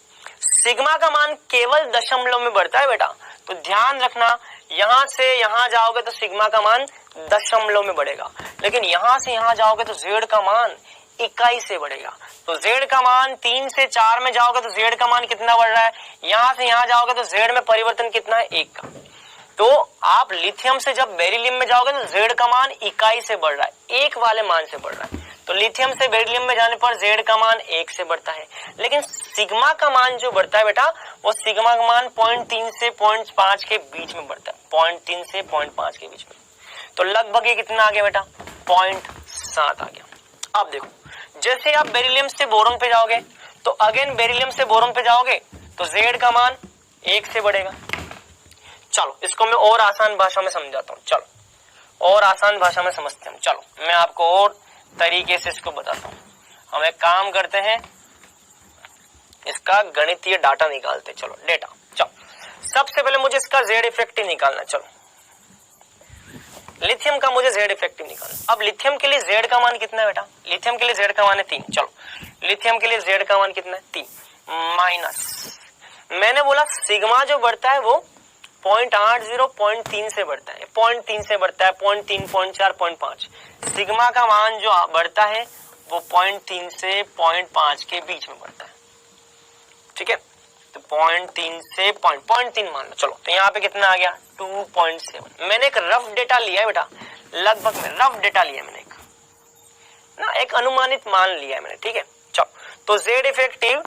A: सिग्मा का मान केवल दशमलव में बढ़ता है बेटा, तो ध्यान रखना, यहां से यहां जाओगे तो सिग्मा का मान दशमलव में बढ़ेगा, लेकिन यहां से यहां जाओगे तो z का मान इकाई से बढ़ेगा। तो z का मान 3 से 4 में जाओगे तो z का मान कितना बढ़ रहा है, यहां से यहां जाओगे तो z में परिवर्तन कितना है, 1 का। तो आप लिथियम से जब बेरिलियम में जाओगे तो z का मान इकाई से बढ़ रहा है, 1 वाले मान से बढ़ रहा है। तो लिथियम से बेरिलियम में जाने पर z का मान 1 से बढ़ता है, लेकिन सिग्मा का मान जो बढ़ता है बेटा, वो सिग्मा का मान 0.3 से 0.5 के बीच में बढ़ता है, 0.3 से 0.5 के बीच में। तो लगभग ये कितना आ गया बेटा, 0.7 आ गया। अब देखो, जैसे आप बेरिलियम से बोरोन पे जाओगे तो अगेन बेरिलियम से बोरोन पे जाओगे तो z का मान 1 से बढ़ेगा। चलो इसको मैं और आसान भाषा में समझाता हूँ, चलो और आसान भाषा में समझते हैं। चलो मैं आपको और तरीके से इसको बताता हूँ। हम एक काम करते हैं, इसका गणितीय डाटा निकालते हैं। चलो डेटा, चलो सबसे पहले मुझे इसका z इफेक्टिव निकालना। चलो लिथियम का मुझे z इफेक्टिव निकालना। अब लिथियम के लिए z का मान कितना है बेटा, लिथियम के लिए z का मान है 3। चलो लिथियम के लिए z का मान कितना है, 3 माइनस, मैंने बोला सिग्मा जो बढ़ता है वो 0.80 से बढ़ता है, 0.3 से बढ़ता है, 0.3, 0.4, 0.5। सिग्मा का मान जो बढ़ता है वो 0.3 से 0.5 के बीच में बढ़ता है, ठीक है। तो 0.3 से 0.3 मान लो। चलो तो यहाँ पे कितना आ गया, 2.7। मैंने एक रफ डेटा लिया है बेटा, लगभग में रफ डेटा लिया है मैंने, एक अनुमानित मान लिया है मैंने, ठीक है। चलो तो z इफेक्टिव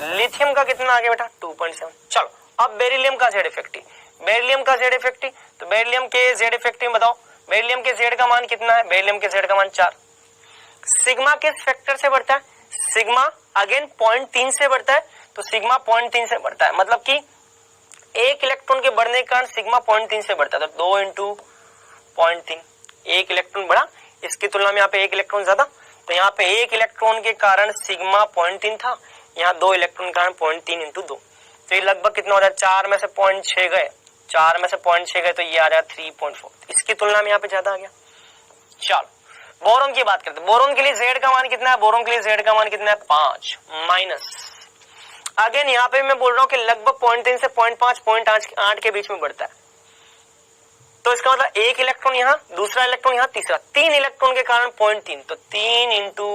A: लिथियम का कितना आ गया बेटा, 2.7। चलो अब बेरिलियम का z इफेक्टिव, बेरिलियम का z इफेक्टिव, तो बेरिलियम के z इफेक्टिव बताओ, बेरिलियम के z का मान कितना है, बेरिलियम के z का मान 4। सिग्मा किस फैक्टर से बढ़ता है, सिग्मा अगेन 0.3 से बढ़ता है, तो सिग्मा 0.3 से बढ़ता है, मतलब कि 1 इलेक्ट्रॉन के बढ़ने के कारण सिग्मा 0.3 से बढ़ता है, तो 2 इंटू 0.3, 1 इलेक्ट्रॉन बढ़ा, इसकी तुलना में यहाँ पे 1 इलेक्ट्रॉन ज्यादा, तो यहाँ पे 1 इलेक्ट्रॉन के कारण सिग्मा 0.3 था, यहाँ 2 इलेक्ट्रॉन के कारण 0.3 इंटू 2, तो ये लगभग कितना हो जाए, 4 में से 0.6 गए, 4 में से 0.6 गए, तो ये आ जाए 3.4, इसकी तुलना में यहाँ पे ज्यादा आ गया। चलो बोरोन की बात करते हैं, बोरोन के लिए z का मान कितना है, बोरोन के लिए z का मान कितना है, 5 माइनस, अगेन यहाँ पे मैं बोल रहा हूँ कि लगभग 0.3 से 0.5, 0.8 के बीच में बढ़ता है, तो इसका मतलब 1 इलेक्ट्रॉन यहाँ, दूसरा इलेक्ट्रॉन यहाँ, तीसरा, 3 इलेक्ट्रॉन के कारण 0.3, तो 3 इंटू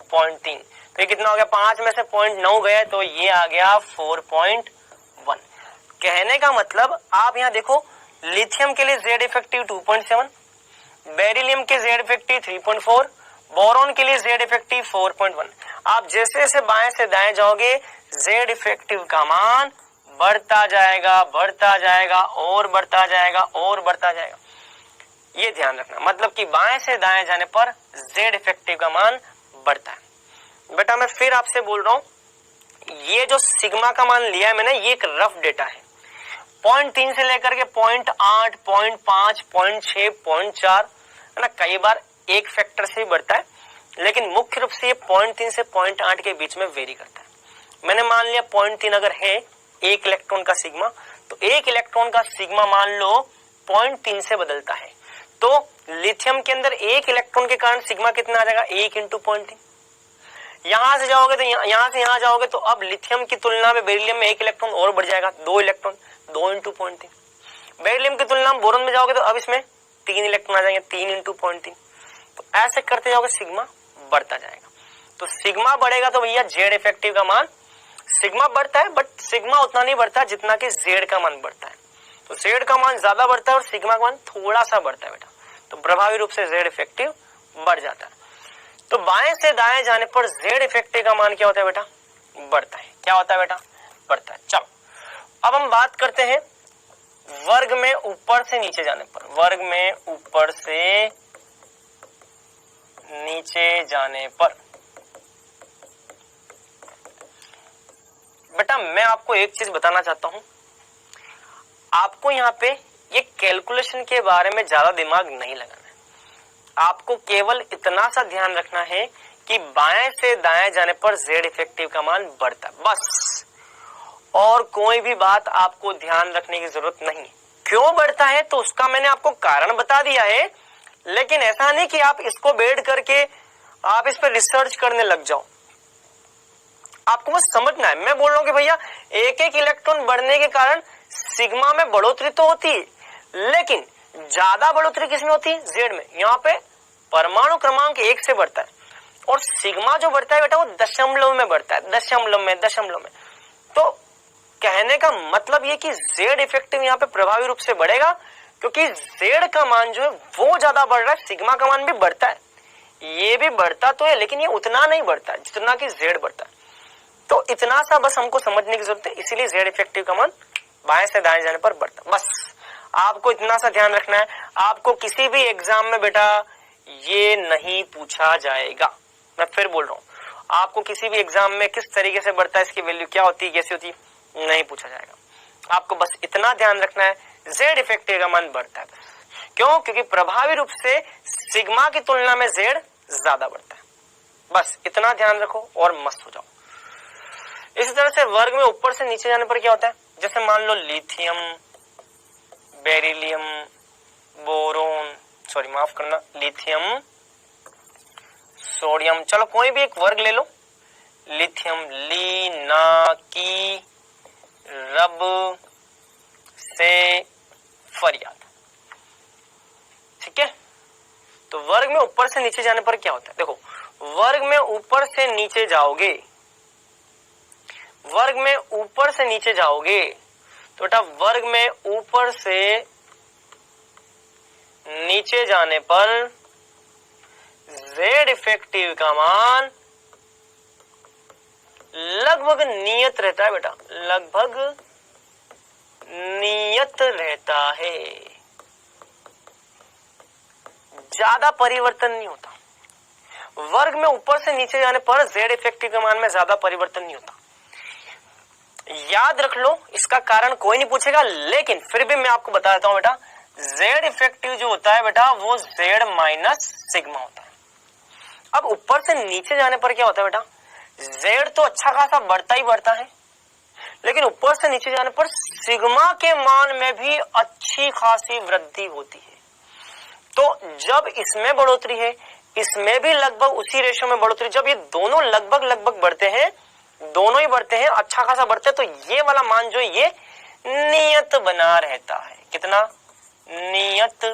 A: 0.3, तो ये कितना हो गया, 5 में से 0.9 गया, तो ये आ गया 4.1। कहने का मतलब आप यहाँ देखो, लिथियम के लिए z इफेक्टिव 2.7, बेरिलियम के z इफेक्टिव 3.4, बोरोन के लिए z इफेक्टिव 4.1। आप जैसे जैसे बाएं से दाएं जाओगे z इफेक्टिव का मान बढ़ता जाएगा, बढ़ता जाएगा और बढ़ता जाएगा और बढ़ता जाएगा, ये ध्यान रखना, मतलब कि बाएं से दाएं जाने पर z इफेक्टिव का मान बढ़ता है। बेटा मैं फिर आपसे बोल रहा हूं, ये जो सिग्मा का मान लिया है मैंने, ये एक रफ डेटा है, 0.3 से लेकर के 0.8, 0.5, 0.6, 0.4 है ना, कई बार एक फैक्टर से ही बढ़ता है, लेकिन मुख्य रूप से ये 0.3 से 0.8 के बीच में वेरी करता है। मैंने मान लिया 0.3 अगर है 1 इलेक्ट्रॉन का सिग्मा, तो 1 इलेक्ट्रॉन का सिग्मा मान लो 0.3 से बदलता है, तो लिथियम के अंदर 1 इलेक्ट्रॉन के कारण सिग्मा कितना आ जाएगा, 1 इंटू 0.3। यहां से जाओगे तो यहां से यहां जाओगे तो अब लिथियम की तुलना में बेरिलियम में 1 इलेक्ट्रॉन और बढ़ जाएगा, 2 इलेक्ट्रॉन, 2 इंटू 0.3। बेरिलियम की तुलना में बोरोन में जाओगे तो अब इसमें 3 इलेक्ट्रॉन आ जाएंगे, 3 इंटू 0.3। तो ऐसे करते जाओगे सिग्मा बढ़ता जाएगा, तो सिग्मा बढ़ेगा तो भैया z इफेक्टिव का मान, सिग्मा बढ़ता है बट सिग्मा उतना नहीं बढ़ता जितना कि z का मान बढ़ता है, तो z का मान ज्यादा बढ़ता है और सिग्मा का मान थोड़ा सा बढ़ता है बेटा, तो प्रभावी रूप से z इफेक्टिव बढ़ जाता है। तो बाएं से दाएं जाने पर z इफेक्टिव का मान क्या होता है बेटा, बढ़ता है। क्या होता है बेटा, बढ़ता है। चलो अब हम बात करते हैं वर्ग में ऊपर से नीचे जाने पर, वर्ग में ऊपर से नीचे जाने पर। बेटा मैं आपको एक चीज बताना चाहता हूं, आपको यहाँ पे ये कैलकुलेशन के बारे में ज्यादा दिमाग नहीं लगाना है। आपको केवल इतना सा ध्यान रखना है कि बाएं से दाएं जाने पर जेड इफेक्टिव का मान बढ़ता है, बस। और कोई भी बात आपको ध्यान रखने की जरूरत नहीं। क्यों बढ़ता है तो उसका मैंने आपको कारण बता दिया है, लेकिन ऐसा नहीं कि आप इसको बैठ करके आप इस पर रिसर्च करने लग जाओ। आपको बस समझना है। मैं बोल रहा हूं कि भैया एक एक इलेक्ट्रॉन बढ़ने के कारण सिग्मा में बढ़ोतरी तो होती है, लेकिन ज्यादा बढ़ोतरी किसमें होती है? जेड में। यहाँ पे परमाणु क्रमांक 1 से बढ़ता है और सिग्मा जो बढ़ता है बेटा वो दशमलव में बढ़ता है, दशमलव में। तो कहने का मतलब ये कि जेड इफेक्टिव यहाँ पे प्रभावी रूप से बढ़ेगा, क्योंकि जेड का मान जो है वो ज्यादा बढ़ रहा है, सिग्मा का मान भी बढ़ता है, ये भी बढ़ता तो है, लेकिन ये उतना नहीं बढ़ता जितना कि जेड बढ़ता है। तो इतना सा बस हमको समझने की जरूरत है, इसीलिए जेड इफेक्टिव का मान बाएं से दाएं जाने पर बढ़ता। बस आपको इतना सा ध्यान रखना है। आपको किसी भी एग्जाम में बेटा ये नहीं पूछा जाएगा, मैं फिर बोल रहा हूँ, आपको किसी भी एग्जाम में किस तरीके से बढ़ता है, इसकी वैल्यू क्या होती है, कैसी होती है, नहीं पूछा जाएगा। आपको बस इतना ध्यान रखना है, जेड इफेक्टिव का मान बढ़ता है। क्यों? क्योंकि प्रभावी रूप से सिग्मा की तुलना में जेड ज्यादा बढ़ता है। बस इतना ध्यान रखो और मस्त हो जाओ। इसी तरह से वर्ग में ऊपर से नीचे जाने पर क्या होता है? जैसे मान लो लिथियम, बेरिलियम, बोरोन, सॉरी माफ करना, लिथियम, सोडियम, चलो कोई भी एक वर्ग ले लो। लिथियम, ली, ना, की, रब, से, फरियाद। ठीक है, तो वर्ग में ऊपर से नीचे जाने पर क्या होता है? देखो, वर्ग में ऊपर से नीचे जाओगे, वर्ग में ऊपर से नीचे जाओगे तो बेटा वर्ग में ऊपर से नीचे जाने पर जेड इफेक्टिव का मान लगभग नियत रहता है बेटा, लगभग नियत रहता है, ज्यादा परिवर्तन नहीं होता। वर्ग में ऊपर से नीचे जाने पर जेड इफेक्टिव के मान में ज्यादा परिवर्तन नहीं होता। याद रख लो, इसका कारण कोई नहीं पूछेगा, लेकिन फिर भी मैं आपको बता देता हूं बेटा, जेड इफेक्टिव जो होता है बेटा वो जेड माइनस सिग्मा होता है। अब ऊपर से नीचे जाने पर क्या होता है बेटा? जेड तो अच्छा खासा बढ़ता ही बढ़ता है, लेकिन ऊपर से नीचे जाने पर सिग्मा के मान में भी अच्छी खासी वृद्धि होती है। तो जब इसमें बढ़ोतरी है, इसमें भी लगभग उसी रेशो में बढ़ोतरी, जब ये दोनों लगभग बढ़ते हैं, दोनों ही बढ़ते हैं, अच्छा खासा बढ़ते हैं, तो ये वाला मान जो ये नियत बना रहता है। कितना? नियत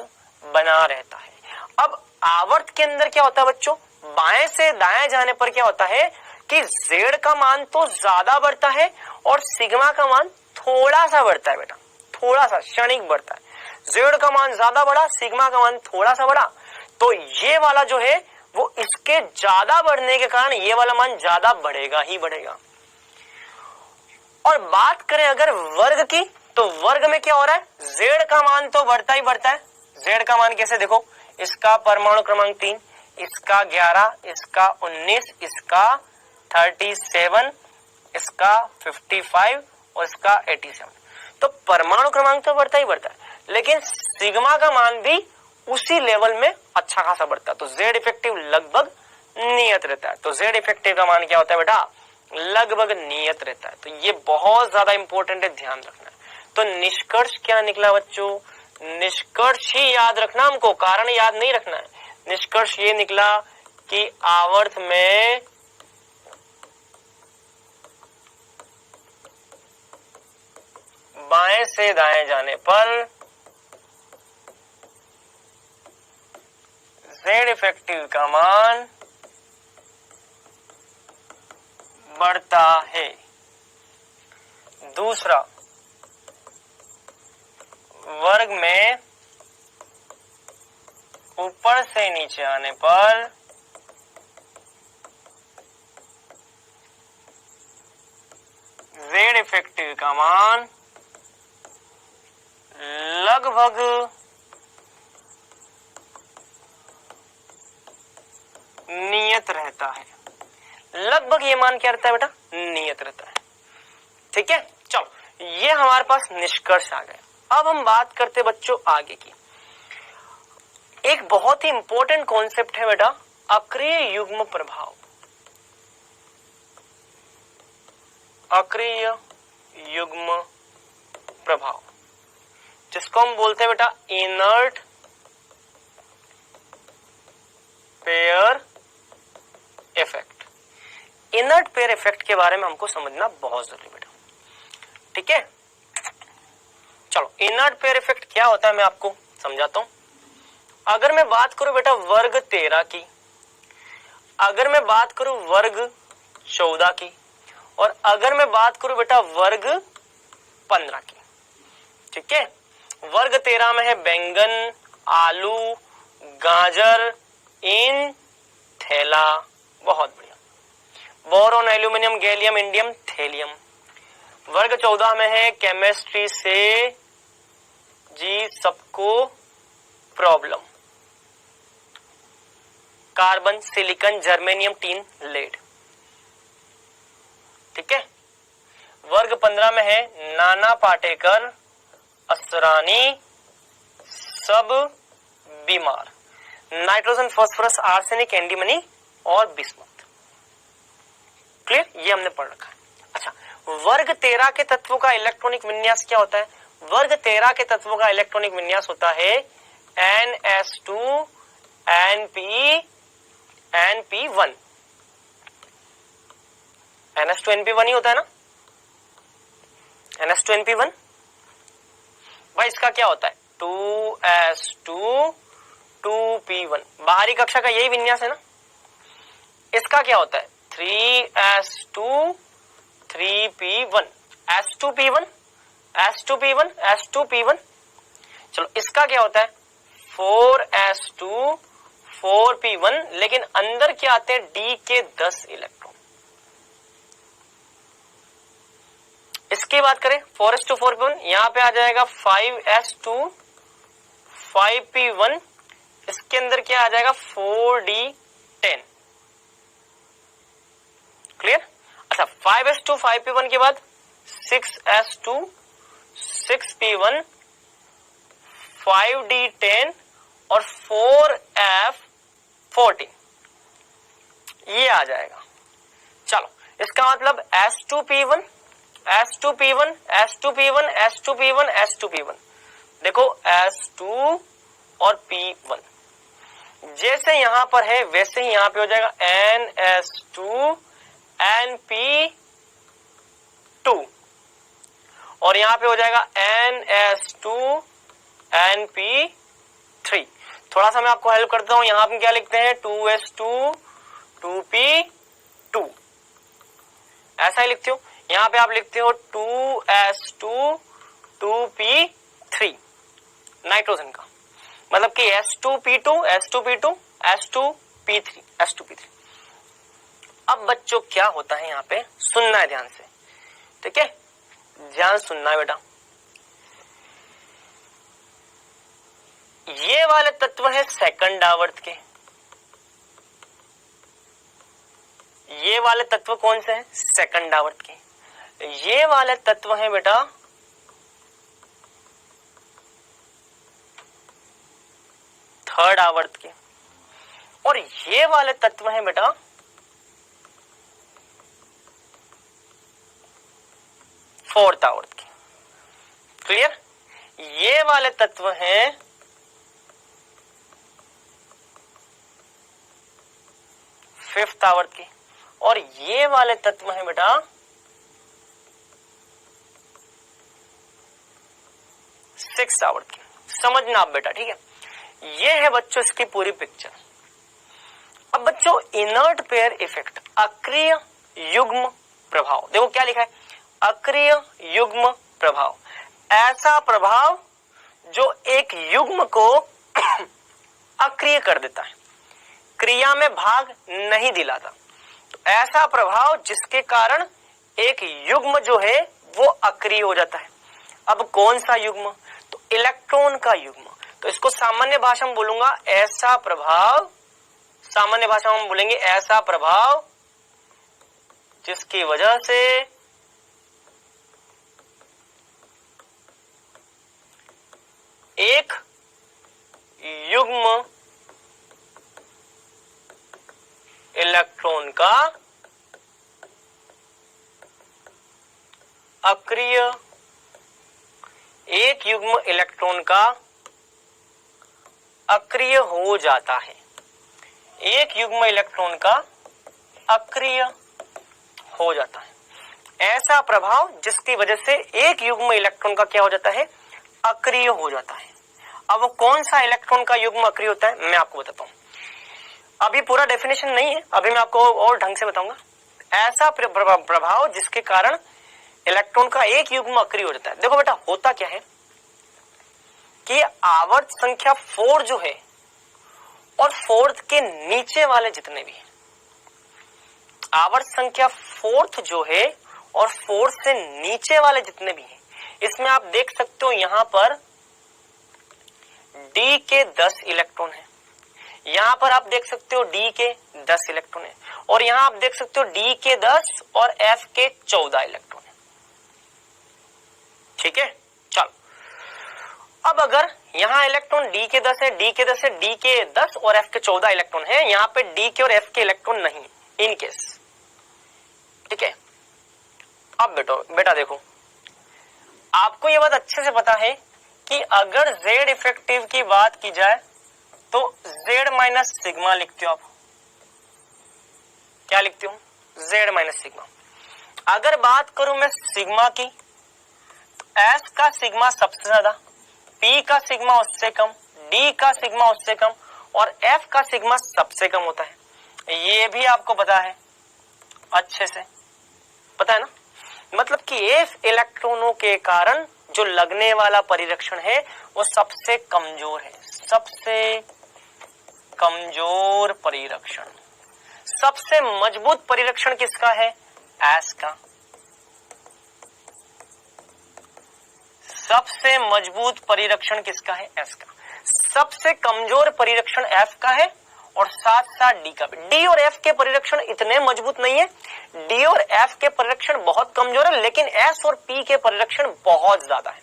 A: बना रहता है। अब आवर्त के अंदर क्या होता है बच्चों? बाएं से दाएं जाने पर क्या होता है कि जेड का मान तो ज्यादा बढ़ता है और सिग्मा का मान थोड़ा सा बढ़ता है बेटा, थोड़ा सा क्षणिक बढ़ता है। जेड का मान ज्यादा बढ़ा, सिग्मा का मान थोड़ा सा बढ़ा, तो ये वाला जो है वो इसके ज्यादा बढ़ने के कारण ये वाला मान ज्यादा बढ़ेगा ही बढ़ेगा। और बात करें अगर वर्ग की, तो वर्ग में क्या हो रहा है? जेड का मान तो बढ़ता ही बढ़ता है। जेड का मान कैसे? देखो, इसका परमाणु क्रमांक 3, इसका 11, इसका 19, इसका 37, इसका 55 और इसका 87। तो परमाणु क्रमांक तो बढ़ता ही बढ़ता है, लेकिन सिग्मा का मान भी उसी लेवल में अच्छा खासा बढ़ता है। तो जेड इफेक्टिव लगभग नियत रहता है। तो जेड इफेक्टिव का मान क्या होता है बेटा? लगभग नियत रहता है। तो ये बहुत ज्यादा इंपॉर्टेंट है, ध्यान रखना है। तो निष्कर्ष क्या निकला बच्चों? निष्कर्ष ही याद रखना हमको, कारण याद नहीं रखना है। निष्कर्ष ये निकला कि आवर्त में बाएं से दाएं जाने पर जेड इफेक्टिव का मान बढ़ता है। दूसरा, वर्ग में ऊपर से नीचे आने पर जेड इफेक्टिव का मान लगभग नियत रहता है। लगभग ये मान क्या रहता है बेटा? नियत रहता है। ठीक है, चलो ये हमारे पास निष्कर्ष आ गए। अब हम बात करते बच्चों आगे की। एक बहुत ही इंपॉर्टेंट कॉन्सेप्ट है बेटा, अक्रिय युग्म प्रभाव। अक्रिय युग्म प्रभाव, जिसको हम बोलते हैं बेटा inert pair effect. Inert pair effect के बारे में हमको समझना बहुत जरूरी बेटा। ठीक है, चलो इनर्ट पेयर इफेक्ट क्या होता है मैं आपको समझाता हूं। अगर मैं बात करूं बेटा वर्ग 13 की, अगर मैं बात करूं वर्ग 14 की, और अगर मैं बात करूं बेटा वर्ग 15 की। ठीक है, वर्ग 13 में है बैंगन, आलू, गाजर, इन, थैला। बहुत बढ़िया। Boron, aluminium, gallium, indium, thallium. वर्ग 14 में है केमिस्ट्री से जी सबको problem, carbon, silicon, germanium, tin, lead. ठीक है, वर्ग 15 में है नाना पाटेकर, असरानी, सब बीमार, नाइट्रोजन, फास्फोरस, आर्सेनिक, एंटीमनी और बिस्मथ। क्लियर, ये हमने पढ़ रखा है। अच्छा, वर्ग 13 के तत्वों का इलेक्ट्रॉनिक विन्यास क्या होता है? वर्ग 13 के तत्वों का इलेक्ट्रॉनिक विन्यास होता है NS2 NP1। NS2 NP1 ही होता है ना, NS2 NP1। भाई इसका क्या होता है? 2S2 2P1। बाहरी कक्षा का यही विन्यास है ना। इसका क्या होता है? 3S2 3P1 S2P1 S2P1 S2P1। चलो इसका क्या होता है? 4S2 4P1, लेकिन अंदर क्या आते हैं? D के 10 इलेक्ट्रॉन। इसकी बात करें 4S2 4P1, यहां पे आ जाएगा 5S2 5P1। इसके अंदर क्या आ जाएगा? 4D10। क्लियर? अच्छा, 5S2 5P1 के बाद 6S2 6P1 5D10 और 4F14 ये आ जाएगा। चलो इसका मतलब S2P1 S2P1 S2P1 S2P1 S2P1। देखो S2 और P1 जैसे यहां पर है वैसे ही यहां पे हो जाएगा NS2 NP2 और यहां पे हो जाएगा NS2 NP3। थोड़ा सा मैं आपको हेल्प करता हूं, यहां पे क्या लिखते हैं? 2S2 2P2 ऐसा ही लिखते हो। यहां पे आप लिखते हो 2S2 2P3 नाइट्रोजन का, मतलब कि S2P2 S2P2 S2P3 S2P3। अब बच्चों क्या होता है यहां पे, सुनना है ध्यान से। ठीक है, ध्यान सुनना है बेटा। ये वाले तत्व है सेकंड आवर्त के, ये वाले तत्व कौन से हैं? सेकंड आवर्त के। ये वाले तत्व हैं बेटा थर्ड आवर्त के, और ये वाले तत्व हैं बेटा फोर्थ आवर्त के। क्लियर? ये वाले तत्व हैं फिफ्थ आवर्त के, और ये वाले तत्व हैं बेटा सिक्स आवर्त के। समझना आप बेटा, ठीक है। ये है बच्चों इसकी पूरी पिक्चर। अब बच्चों इनर्ट पेयर इफेक्ट, अक्रिय युग्म प्रभाव। देखो क्या लिखा है? अक्रिय युग्म प्रभाव, ऐसा प्रभाव जो एक युग्म को अक्रिय कर देता है, क्रिया में भाग नहीं दिलाता। तो ऐसा प्रभाव जिसके कारण एक युग्म जो है वो अक्रिय हो जाता है। अब कौन सा युग्म? तो इलेक्ट्रॉन का युग्म। तो इसको सामान्य भाषा में बोलूंगा ऐसा प्रभाव, सामान्य भाषा में बोलेंगे ऐसा प्रभाव जिसकी वजह से एक युग्म इलेक्ट्रॉन का अक्रिय, एक युग्म इलेक्ट्रॉन का अक्रिय हो जाता है, एक युग्म इलेक्ट्रॉन का अक्रिय हो जाता है। ऐसा प्रभाव जिसकी वजह से एक युग्म इलेक्ट्रॉन का क्या हो जाता है, अक्रिय हो जाता है। अब वो कौन सा इलेक्ट्रॉन का युग्म अक्रिय होता है मैं आपको बताता हूं। अभी पूरा डेफिनेशन नहीं है, अभी मैं आपको और ढंग से बताऊंगा। ऐसा प्रभाव जिसके कारण इलेक्ट्रॉन का एक युग्म अक्रिय हो जाता है। देखो बेटा होता क्या है कि आवर्त संख्या 4 जो है और 4 के नीचे वाले जितने भी हैं, आवर्त संख्या 4 जो है और 4 से नीचे वाले जितने भी हैं, इसमें आप देख सकते हो यहां पर D के 10 इलेक्ट्रॉन है, यहां पर आप देख सकते हो D के 10 इलेक्ट्रॉन है, और यहां आप देख सकते हो D के 10 और F के 14 इलेक्ट्रॉन है। ठीक है, चलो अब अगर यहां इलेक्ट्रॉन D के 10 है, D के 10 है, D के 10 और F के 14 इलेक्ट्रॉन है, यहां पे D के और F के इलेक्ट्रॉन नहीं इन केस। ठीक है, अब बेटा देखो आपको ये बात अच्छे से पता है कि अगर Z इफेक्टिव की बात की जाए तो Z माइनस सिग्मा लिखते हो आप, क्या लिखते हो, Z माइनस सिग्मा। अगर बात करूं मैं सिग्मा की, S का सिग्मा सबसे ज्यादा, P का सिग्मा उससे कम, D का सिग्मा उससे कम और F का सिग्मा सबसे कम होता है। ये भी आपको पता है, अच्छे से पता है ना। मतलब कि F इलेक्ट्रॉनों के कारण जो लगने वाला परिरक्षण है वो सबसे कमजोर है, सबसे कमजोर परिरक्षण। सबसे मजबूत परिरक्षण किसका है, S का। सबसे मजबूत परिरक्षण किसका है, S का। सबसे कमजोर परिरक्षण F का है और साथ साथ D का भी। D और F के परिरक्षण इतने मजबूत नहीं है, D और F के परिरक्षण बहुत कमजोर है, लेकिन S और P के परिरक्षण बहुत ज्यादा है।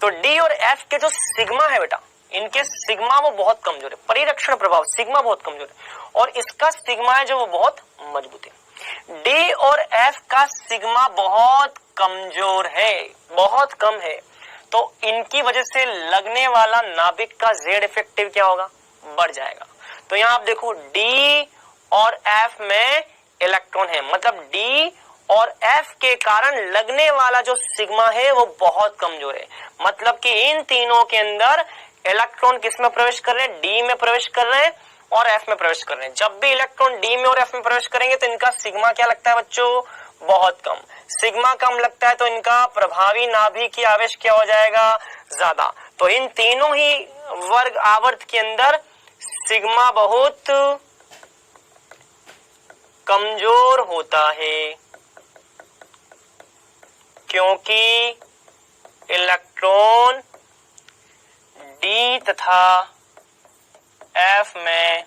A: तो D और F के जो सिग्मा है बेटा, इनके सिग्मा वो बहुत कमजोर है, परिरक्षण प्रभाव सिग्मा बहुत कमजोर है, और इसका सिग्मा है जो वो बहुत मजबूत है। D और F का सिग्मा बहुत कमजोर है, बहुत कम है, तो इनकी वजह से लगने वाला नाभिक का Z इफेक्टिव क्या होगा, बढ़ जाएगा। तो यहाँ आप देखो D और F में इलेक्ट्रॉन है, मतलब D और F के कारण लगने वाला जो सिग्मा है वो बहुत कमजोर है। मतलब कि इन तीनों के अंदर इलेक्ट्रॉन किस में प्रवेश कर रहे हैं, D में प्रवेश कर रहे हैं और F में प्रवेश कर रहे हैं। जब भी इलेक्ट्रॉन D में और F में प्रवेश करेंगे तो इनका सिग्मा क्या लगता है बच्चों, बहुत कम। सिग्मा कम लगता है तो इनका प्रभावी नाभिकीय आवेश क्या हो जाएगा, ज्यादा। तो इन तीनों ही वर्ग आवर्त के अंदर सिग्मा बहुत कमजोर होता है, क्योंकि इलेक्ट्रॉन D तथा F में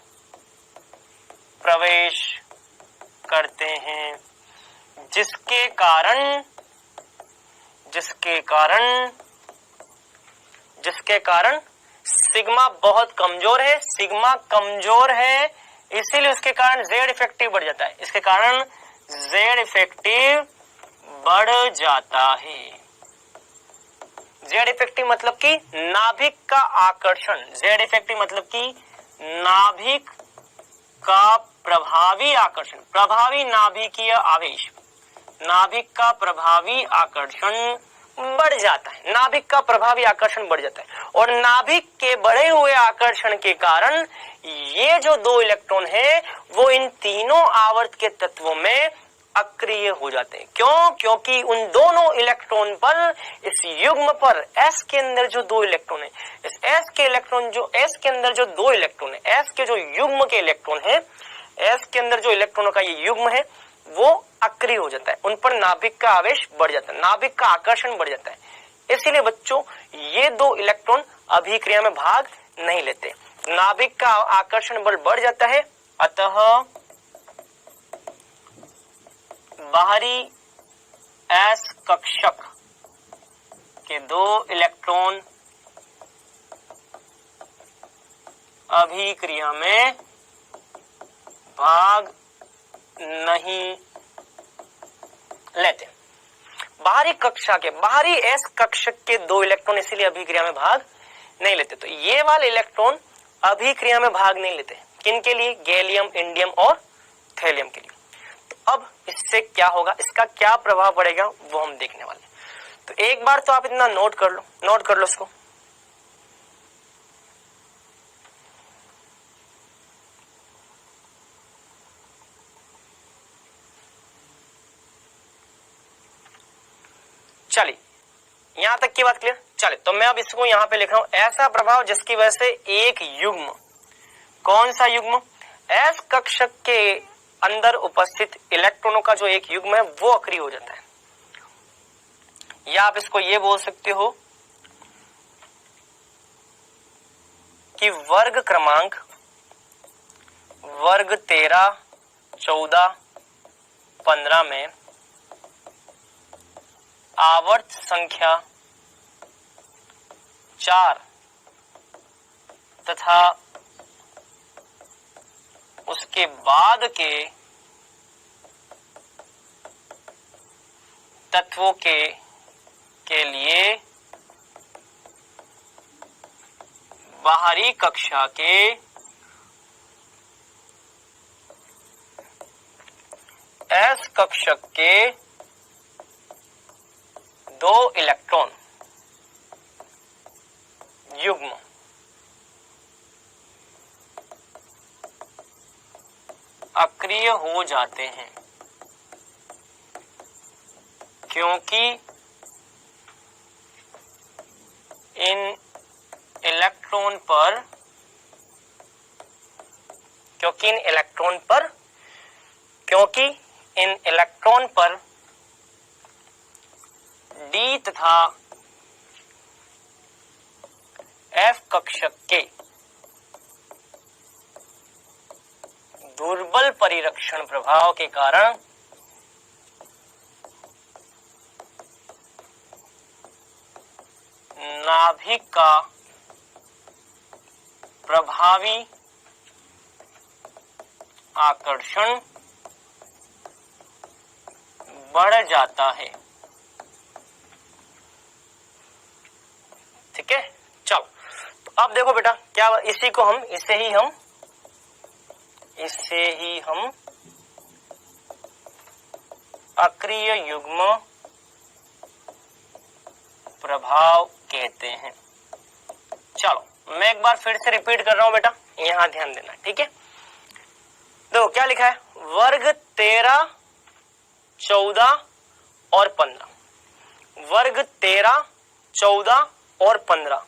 A: प्रवेश करते हैं, जिसके कारण सिग्मा बहुत कमजोर है। सिग्मा कमजोर है इसीलिए उसके कारण Z इफेक्टिव बढ़ जाता है, इसके कारण Z इफेक्टिव बढ़ जाता है। Z इफेक्टिव मतलब कि नाभिक का आकर्षण, Z इफेक्टिव मतलब कि नाभिक का प्रभावी आकर्षण, प्रभावी नाभिकीय आवेश, नाभिक का प्रभावी आकर्षण बढ़ जाता है, नाभिक का प्रभावी आकर्षण बढ़ जाता है। और नाभिक के बढ़े हुए आकर्षण के कारण ये जो दो इलेक्ट्रॉन है वो इन तीनों आवर्त के तत्वों में अक्रिय हो जाते हैं। क्यों? क्योंकि उन दोनों इलेक्ट्रॉन पर, इस युग्म पर S के अंदर जो दो इलेक्ट्रॉन है, इस S के इलेक्ट्रॉन जो S के अंदर जो दो इलेक्ट्रॉन है, S के जो युग्म के इलेक्ट्रॉन है, S के अंदर जो इलेक्ट्रॉनों का ये युग्म है वो अक्रिय हो जाता है, उन पर नाभिक का आवेश बढ़ जाता है, नाभिक का आकर्षण बढ़ जाता है। इसीलिए बच्चों ये दो इलेक्ट्रॉन अभिक्रिया में भाग नहीं लेते। नाभिक का आकर्षण बल बढ़ जाता है, अतः बाहरी एस कक्षक के दो इलेक्ट्रॉन अभिक्रिया में भाग नहीं लेते। बाहरी एस कक्षक के दो इलेक्ट्रॉन इसीलिए अभिक्रिया में भाग नहीं लेते। तो ये वाले इलेक्ट्रॉन अभिक्रिया में भाग नहीं लेते, किनके लिए? गैलियम, इंडियम और थैलियम के लिए। तो अब इससे क्या होगा, इसका क्या प्रभाव पड़ेगा वो हम देखने वाले हैं। तो एक बार तो आप इतना नोट कर लो इसको। चलिए यहां तक की बात क्लियर। चलिए तो मैं अब इसको यहां पे लिख रहा हूं, ऐसा प्रभाव जिसकी वजह से एक युग्म, कौन सा युग्म? एस कक्षक के अंदर उपस्थित इलेक्ट्रॉनों का जो एक युग्म है वो अक्रिय हो जाता है। या आप इसको ये बोल सकते हो कि वर्ग क्रमांक वर्ग 13, 14, 15 में आवर्त संख्या 4 तथा उसके बाद के तत्वों के लिए बाहरी कक्षा के एस कक्षक के दो इलेक्ट्रॉन युग्म अक्रिय हो जाते हैं, क्योंकि इन इलेक्ट्रॉन पर डी तथा एफ कक्षक के दुर्बल परिरक्षण प्रभाव के कारण नाभिक का प्रभावी आकर्षण बढ़ जाता है। ठीक है, चलो तो अब देखो बेटा, क्या इसे ही हम अक्रिय युग्म प्रभाव कहते हैं। चलो मैं एक बार फिर से रिपीट कर रहा हूं बेटा, यहां ध्यान देना। ठीक है, देखो क्या लिखा है, वर्ग 13, 14 और 15, वर्ग 13, 14 और 15,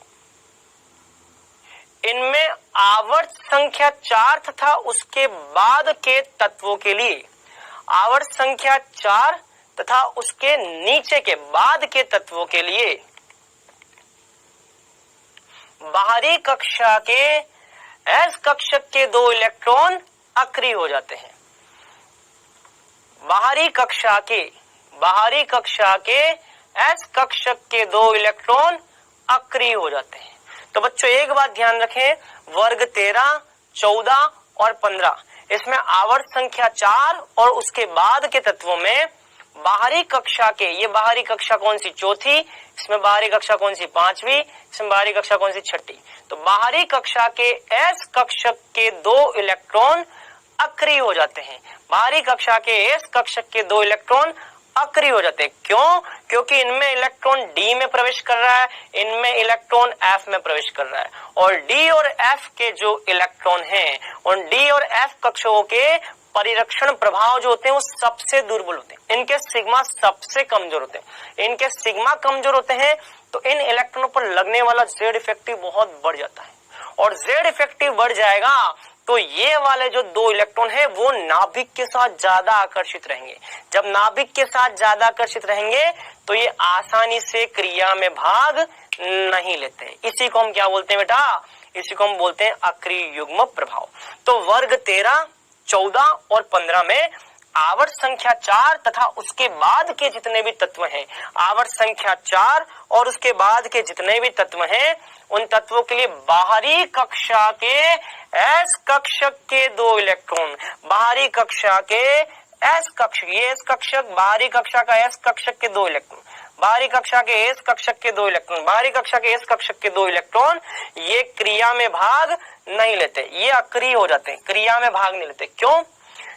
A: इनमें आवर्त संख्या 4 तथा उसके बाद के तत्वों के लिए, आवर्त संख्या 4 तथा उसके नीचे के बाद के तत्वों के लिए बाहरी कक्षा के एस कक्षक के दो इलेक्ट्रॉन अक्रिय हो जाते हैं। बाहरी कक्षा के एस कक्षक के दो इलेक्ट्रॉन अक्रिय हो जाते हैं। तो बच्चों एक बात ध्यान रखें, वर्ग 13, 14 और 15, इसमें आवर्त संख्या 4 और उसके बाद के तत्वों में बाहरी कक्षा के, ये बाहरी कक्षा कौन सी? चौथी। इसमें बाहरी कक्षा कौन सी? 5वीं। इसमें बाहरी कक्षा कौन सी? 6ठी। तो बाहरी कक्षा के एस कक्षक के दो इलेक्ट्रॉन अक्रिय हो जाते हैं। बाहरी कक्षा के एस कक्षक के दो इलेक्ट्रॉन अक्रिय हो जाते हैं। क्यों? क्योंकि इनमें इलेक्ट्रॉन डी में प्रवेश कर रहा है, इनमें इलेक्ट्रॉन एफ में प्रवेश कर रहा है, और डी और एफ के जो इलेक्ट्रॉन हैं, उन डी और एफ कक्षकों के परिरक्षण प्रभाव जो होते हैं वो सबसे दुर्बल होते हैं। इनके सिग्मा सबसे कमजोर होते हैं। इनके सिग्मा कमजोर होते हैं तो इन इलेक्ट्रॉनों पर लगने वाला जेड इफेक्टिव बहुत बढ़ जाता है, और जेड इफेक्टिव बढ़ जाएगा तो ये वाले जो 2 इलेक्ट्रॉन है वो नाभिक के साथ ज्यादा आकर्षित रहेंगे। जब नाभिक के साथ ज्यादा आकर्षित रहेंगे तो ये आसानी से क्रिया में भाग नहीं लेते। इसी को हम क्या बोलते हैं बेटा? इसी को हम बोलते हैं अक्रिय युग्म प्रभाव। तो वर्ग 13, 14 और 15 में आवर्त संख्या 4 तथा उसके बाद के जितने भी तत्व हैं, आवर्त संख्या 4 और उसके बाद के जितने भी तत्व हैं, उन तत्वों के लिए बाहरी कक्षा के एस कक्षक के 2 इलेक्ट्रॉन, बाहरी कक्षा के एस कक्षक, ये एस कक्षक, बाहरी कक्षा का एस कक्षक के 2 इलेक्ट्रॉन, बाहरी कक्षा के एस कक्षक के 2 इलेक्ट्रॉन, बाहरी कक्षा के एस कक्षक के 2 इलेक्ट्रॉन ये क्रिया में भाग नहीं लेते, ये अक्रिय हो जाते हैं, क्रिया में भाग नहीं लेते। क्यों?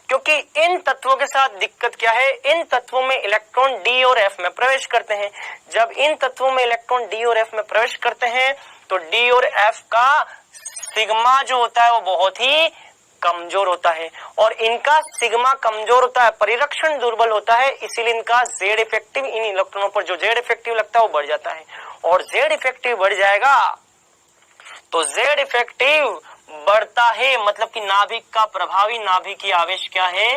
A: क्योंकि इन तत्वों के साथ दिक्कत क्या है? इन तत्वों में इलेक्ट्रॉन डी और एफ में प्रवेश करते हैं। जब इन तत्वों में इलेक्ट्रॉन डी और एफ में प्रवेश करते हैं तो डी और एफ का सिग्मा जो होता है वो बहुत ही कमजोर होता है, और इनका सिग्मा कमजोर होता है, परिरक्षण दुर्बल होता है, इसीलिए इनका जेड इफेक्टिव, इन इलेक्ट्रॉनों पर जो जेड इफेक्टिव लगता है वो बढ़ जाता है। और जेड इफेक्टिव बढ़ जाएगा तो जेड इफेक्टिव बढ़ता है, मतलब कि नाभिक का प्रभावी नाभिकीय आवेश क्या है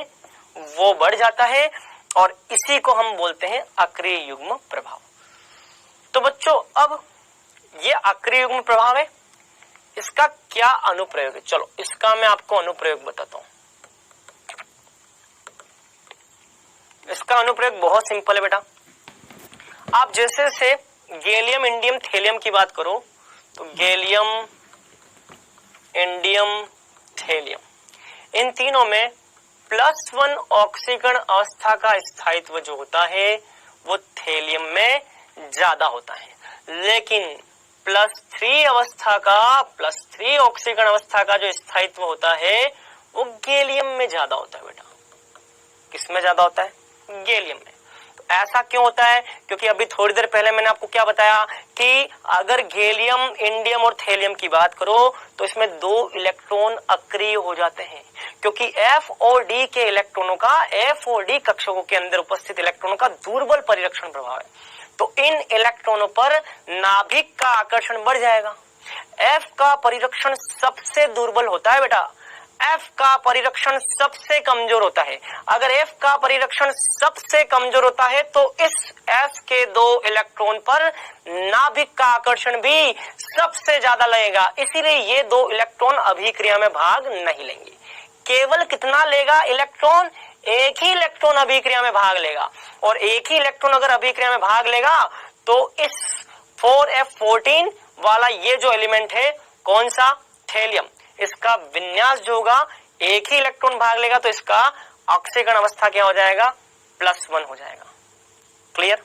A: वो बढ़ जाता है, और इसी को हम बोलते हैं अक्रिय युग्म प्रभाव। तो बच्चों अब ये अक्रिय युग्म प्रभाव है, इसका क्या अनुप्रयोग है? चलो इसका मैं आपको अनुप्रयोग बताता हूं। इसका अनुप्रयोग बहुत सिंपल है बेटा। आप जैसे से गैलियम, इंडियम, थेलियम की बात करो तो गैलियम, इंडियम, थेलियम, इन तीनों में +1 ऑक्सीकरण अवस्था का स्थायित्व जो होता है वो थेलियम में ज्यादा होता है, लेकिन +3 अवस्था का, +3 ऑक्सीकरण अवस्था का जो स्थायित्व होता है वो गैलियम में ज्यादा होता है बेटा। किसमें ज्यादा होता है? गैलियम में। तो ऐसा क्यों होता है? क्योंकि अभी थोड़ी देर पहले मैंने आपको क्या बताया कि अगर गैलियम, इंडियम और थेलियम की बात करो तो इसमें 2 इलेक्ट्रॉन अक्रिय हो जाते हैं, क्योंकि एफ और डी के इलेक्ट्रॉनों का, एफ और डी कक्षकों के अंदर उपस्थित इलेक्ट्रॉनों का दुर्बल परिरक्षण प्रभाव है। तो इन इलेक्ट्रॉनों पर नाभिक का आकर्षण बढ़ जाएगा। एफ का परिरक्षण सबसे दुर्बल होता है बेटा, एफ का परिरक्षण सबसे कमजोर होता है। अगर एफ का परिरक्षण सबसे कमजोर होता है तो इस एफ के 2 इलेक्ट्रॉन पर नाभिक का आकर्षण भी सबसे ज्यादा लगेगा, इसीलिए ये 2 इलेक्ट्रॉन अभिक्रिया में भाग नहीं लेंगे। केवल कितना लेगा इलेक्ट्रॉन? एक ही इलेक्ट्रॉन अभिक्रिया में भाग लेगा, और एक ही इलेक्ट्रॉन अगर अभिक्रिया में भाग लेगा तो इस 4f14 वाला ये जो एलिमेंट है, कौन सा? थेलियम, इसका विन्यास जो होगा, एक ही इलेक्ट्रॉन भाग लेगा तो इसका ऑक्सीकरण अवस्था क्या हो जाएगा? +1 हो जाएगा। क्लियर?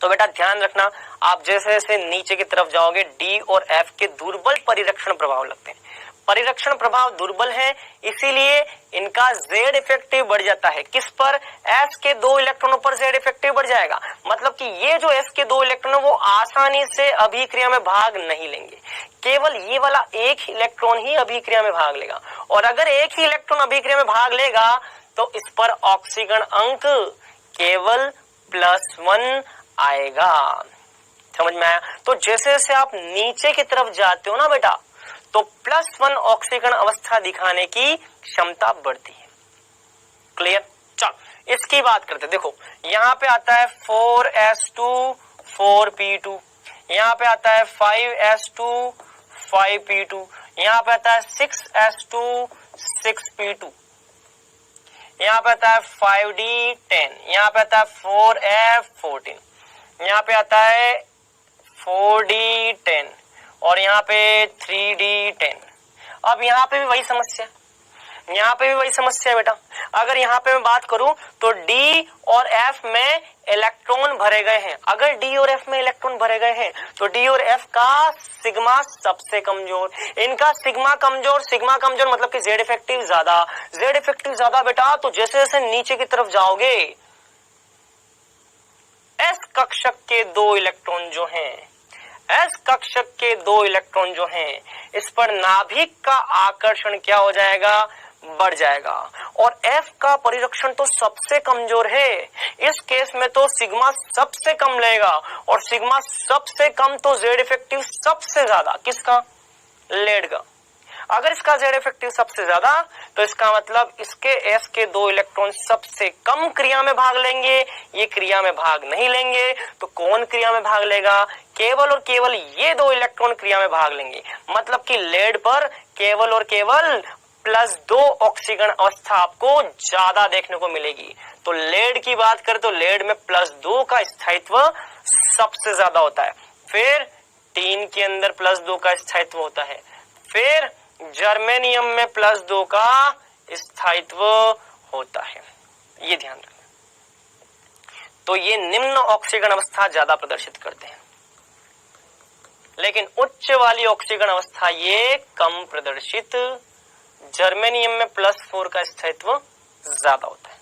A: तो बेटा ध्यान रखना, आप जैसे जैसे नीचे की तरफ जाओगे डी और एफ के दुर्बल परिरक्षण प्रभाव लगते हैं। परिरक्षण प्रभाव दुर्बल है, इसीलिए इनका जेड इफेक्टिव बढ़ जाता है। किस पर? एस के 2 इलेक्ट्रॉनों पर जेड इफेक्टिव बढ़ जाएगा, मतलब कि ये जो एस के 2 इलेक्ट्रॉन है वो आसानी से अभिक्रिया में भाग नहीं लेंगे, केवल ये वाला एक इलेक्ट्रॉन ही अभिक्रिया में भाग लेगा। और अगर एक ही इलेक्ट्रॉन अभिक्रिया में भाग लेगा तो इस पर ऑक्सीकरण अंक केवल +1 आएगा। समझ में आया? तो जैसे जैसे आप नीचे की तरफ जाते हो ना बेटा, तो +1 ऑक्सीकरण अवस्था दिखाने की क्षमता बढ़ती है। क्लियर? चल इसकी बात करते हैं। देखो यहाँ पे आता है 4s2 4p2, यहाँ पे आता है 5s2 5p2, यहाँ पे आता है 6s2 6p2, यहाँ पे आता है 5d10, यहाँ पे आता है 4f14, यहाँ पे आता है 4d10 और यहाँ पे 3d10। अब यहाँ पे भी वही समस्या, यहाँ पे भी वही समस्या है बेटा। अगर यहाँ पे मैं बात करूं तो D और F में इलेक्ट्रॉन भरे गए हैं। अगर D और F में इलेक्ट्रॉन भरे गए हैं तो D और F का सिग्मा सबसे कमजोर, इनका सिग्मा कमजोर मतलब कि Z इफेक्टिव ज्यादा बेटा। तो जैसे जैसे नीचे की तरफ जाओगे S कक्षक के 2 इलेक्ट्रॉन जो हैं, S कक्षक के 2 इलेक्ट्रॉन जो हैं, इस पर नाभिक का आकर्षण क्या हो जाएगा? बढ़ जाएगा। और F का परिरक्षण तो सबसे कमजोर है, इस केस में तो सिग्मा सबसे कम लेगा, और सिग्मा सबसे कम तो Z इफेक्टिव सबसे ज्यादा। किसका? लेड का। अगर इसका Z इफेक्टिव सबसे ज्यादा तो इसका मतलब इसके S के 2 इलेक्ट्रॉन सबसे कम क्रिया में भाग लेंगे, ये क्रिया में भाग नहीं लेंगे। तो कौन क्रिया में भाग लेगा? केवल और केवल ये 2 इलेक्ट्रॉन क्रिया में भाग लेंगे। मतलब कि लेड पर केवल और केवल +2 ऑक्सीकरण अवस्था आपको ज्यादा देखने को मिलेगी। तो लेड की बात करें तो लेड में +2 का स्थायित्व सबसे ज्यादा होता है। फिर टीन के अंदर +2 का स्थायित्व होता है। फिर जर्मेनियम में +2 का स्थायित्व होता है। ये ध्यान रखना। तो ये निम्न ऑक्सीकरण अवस्था ज्यादा प्रदर्शित करते हैं, लेकिन उच्च वाली ऑक्सीकरण अवस्था ये कम प्रदर्शित। जर्मेनियम में +4 का स्थायित्व ज्यादा होता है।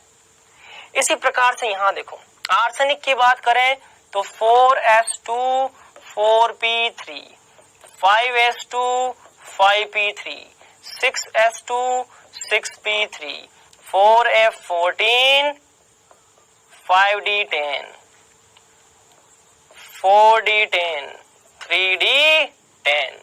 A: इसी प्रकार से यहां देखो, आर्सेनिक की बात करें तो 4s2 4p3, 5s2 5p3, 6s2 6p3, 4f14 5d10, 4d10, 3d10।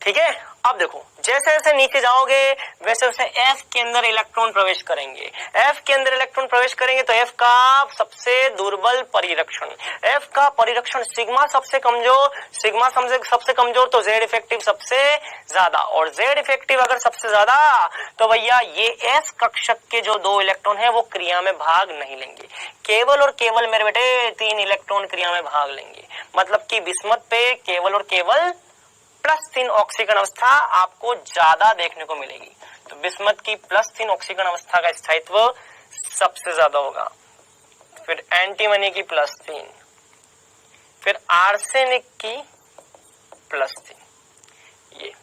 A: ठीक है। अब देखो, जैसे जैसे नीचे जाओगे वैसे वैसे F के अंदर इलेक्ट्रॉन प्रवेश करेंगे। F के अंदर इलेक्ट्रॉन प्रवेश करेंगे तो F का सबसे दुर्बल परिरक्षण, F का परिरक्षण सिग्मा सबसे कमजोर तो Z इफेक्टिव सबसे ज्यादा। और Z इफेक्टिव अगर सबसे ज्यादा तो भैया ये S कक्षक के जो 2 इलेक्ट्रॉन है वो क्रिया में भाग नहीं लेंगे। केवल और केवल मेरे बेटे 3 इलेक्ट्रॉन क्रिया में भाग लेंगे। मतलब कि बिस्मथ पे केवल और केवल +3 ऑक्सीकरण अवस्था आपको ज्यादा देखने को मिलेगी। तो बिस्मथ की +3 ऑक्सीकरण अवस्था का स्थायित्व सबसे ज्यादा होगा। फिर एंटीमनी की +3, फिर आर्सेनिक की +3 ये।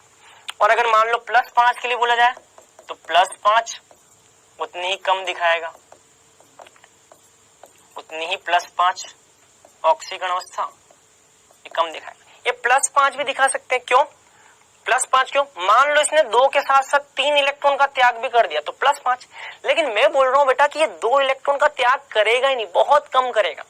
A: और अगर मान लो +5 के लिए बोला जाए तो +5 उतनी ही कम दिखाएगा, उतनी ही +5 ऑक्सीकरण अवस्था ये कम दिखाएगा। ये +5 भी दिखा सकते हैं। क्यों +5? क्यों? मान लो इसने 2 के साथ साथ 3 इलेक्ट्रॉन का त्याग भी कर दिया तो +5। लेकिन मैं बोल रहा हूं बेटा कि ये 2 इलेक्ट्रॉन का त्याग करेगा ही नहीं, बहुत कम करेगा,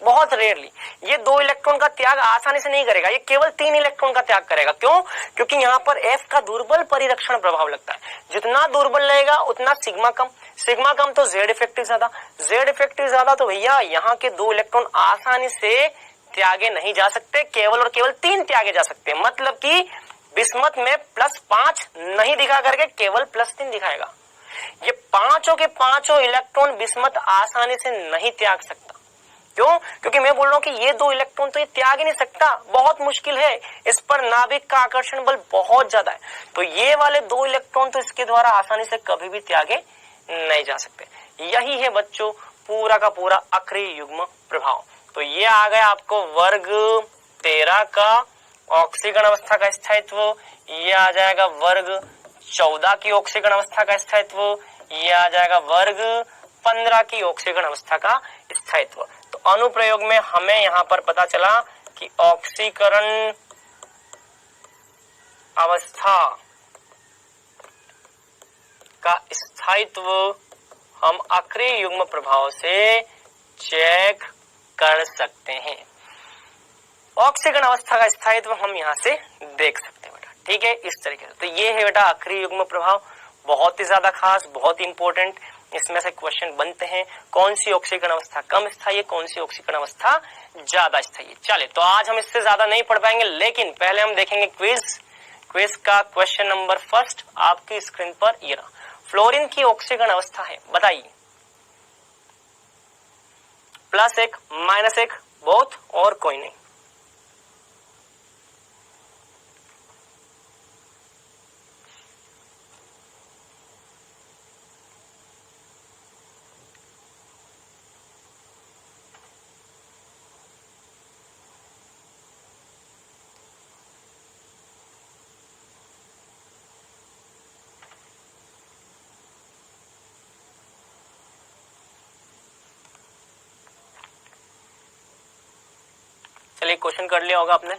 A: बहुत रेयरली। ये 2 इलेक्ट्रॉन का त्याग आसानी से नहीं करेगा, ये केवल 3 इलेक्ट्रॉन का त्याग करेगा। क्यों? क्योंकि यहाँ पर F का दुर्बल परिरक्षण प्रभाव लगता है। जितना दुर्बल रहेगा उतना सिग्मा कम, सिग्मा कम तो Z इफेक्टिव ज्यादा, Z इफेक्टिव ज्यादा तो भैया यहाँ के 2 इलेक्ट्रॉन आसानी से त्यागे नहीं जा सकते, केवल और केवल 3 त्यागे जा सकते हैं। मतलब कि बिस्मथ में +5 नहीं दिखा करके केवल +3 दिखाएगा। ये पांचों के पांचों इलेक्ट्रॉन बिस्मथ आसानी से नहीं त्याग सकता। क्यों? क्योंकि मैं बोल रहा हूं कि ये 2 इलेक्ट्रॉन तो ये त्याग ही नहीं सकता, बहुत मुश्किल है। इस पर नाभिक का आकर्षण बल बहुत ज्यादा है। तो ये वाले 2 इलेक्ट्रॉन तो इसके द्वारा आसानी से कभी भी त्यागे नहीं जा सकते। यही है बच्चों पूरा का पूरा अक्रिय युग्म प्रभाव। तो ये आ गया आपको वर्ग 13 का ऑक्सीकरण अवस्था का स्थायित्व, ये आ जाएगा वर्ग 14 की ऑक्सीकरण अवस्था का स्थायित्व, ये आ जाएगा वर्ग 15 की ऑक्सीकरण अवस्था का स्थायित्व। तो अनुप्रयोग में हमें यहाँ पर पता चला कि ऑक्सीकरण अवस्था का स्थायित्व हम अक्रिय युग्म प्रभाव से चेक कर सकते हैं। ऑक्सीकरण अवस्था का स्थायित्व हम यहाँ से देख सकते हैं बेटा। ठीक है, इस तरीके से। तो ये है बेटा अक्रिय युग्म प्रभाव, बहुत ही ज्यादा खास, बहुत इंपॉर्टेंट। इसमें से क्वेश्चन बनते हैं, कौन सी ऑक्सीकरण अवस्था कम स्थायी है, कौन सी ऑक्सीकरण अवस्था ज्यादा स्थायी है। चले, तो आज हम इससे ज्यादा नहीं पढ़ पाएंगे, लेकिन पहले हम देखेंगे क्विज। क्विज का क्वेश्चन नंबर फर्स्ट आपकी स्क्रीन पर ये रहा। फ्लोरीन की ऑक्सीकरण अवस्था है, बताइए। +1, -1, बोथ और कोई नहीं। चलिए, क्वेश्चन कर लिया होगा आपने।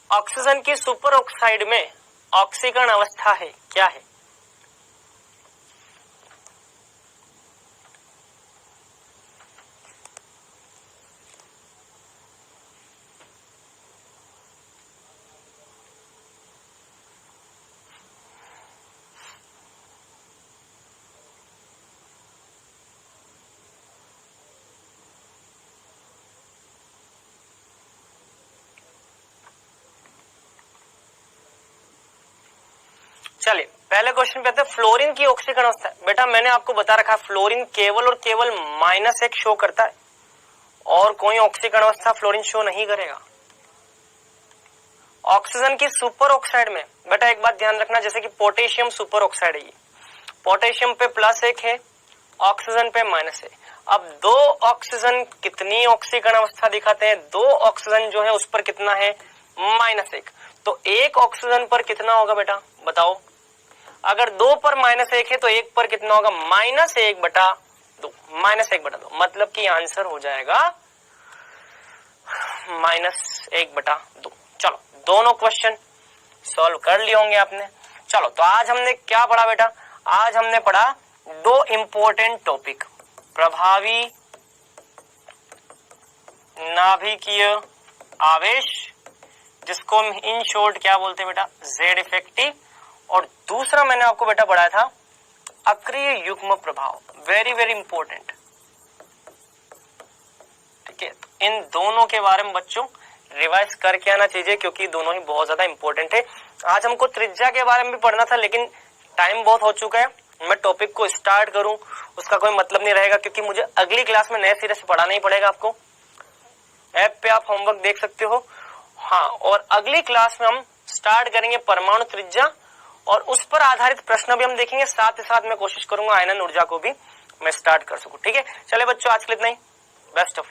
A: ऑक्सीजन की सुपर ऑक्साइड में ऑक्सीकरण अवस्था है, क्या है? चलिए पहले क्वेश्चन पे आते हैं, फ्लोरीन की ऑक्सीकरण अवस्था। बेटा मैंने आपको बता रखा है फ्लोरीन केवल और केवल -1 शो करता है और कोई ऑक्सीकरण अवस्था फ्लोरीन शो नहीं करेगा। ऑक्सीजन की सुपर ऑक्साइड में बेटा एक बात ध्यान रखना, जैसे कि पोटेशियम सुपर ऑक्साइड है, पोटेशियम पे +1 है, ऑक्सीजन पे -1। अब 2 ऑक्सीजन कितनी ऑक्सीकरण अवस्था दिखाते हैं, 2 ऑक्सीजन जो है उस पर कितना है -1, तो 1 ऑक्सीजन पर कितना होगा बेटा बताओ। अगर 2 पर -1 है तो 1 पर कितना होगा -1/2, -1/2, मतलब कि आंसर हो जाएगा -1/2। चलो दोनों क्वेश्चन सॉल्व कर लिए होंगे आपने। चलो तो आज हमने क्या पढ़ा बेटा, आज हमने पढ़ा 2 इंपॉर्टेंट टॉपिक, प्रभावी नाभिकीय आवेश जिसको हम इन शॉर्ट क्या बोलते हैं बेटा Z इफेक्टिव, और दूसरा मैंने आपको बेटा पढ़ाया था अक्रिय युग्म प्रभाव, वेरी वेरी इंपॉर्टेंट। ठीक है, तो इन दोनों के बारे में बच्चों रिवाइज करके आना चाहिए क्योंकि दोनों ही बहुत ज्यादा इंपॉर्टेंट है। आज हमको त्रिज्या के बारे में भी पढ़ना था लेकिन टाइम बहुत हो चुका है, मैं टॉपिक को स्टार्ट करूं उसका कोई मतलब नहीं रहेगा क्योंकि मुझे अगली क्लास में नए सिरे से पढ़ाना ही पड़ेगा। आपको ऐप पे आप होमवर्क देख सकते हो। हाँ, और अगली क्लास में हम स्टार्ट करेंगे परमाणु त्रिज्या और उस पर आधारित प्रश्न भी हम देखेंगे, साथ ही साथ मैं कोशिश करूंगा आयनन ऊर्जा को भी मैं स्टार्ट कर सकूं। ठीक है, चले बच्चों आज के लिए इतना ही, बेस्ट ऑफ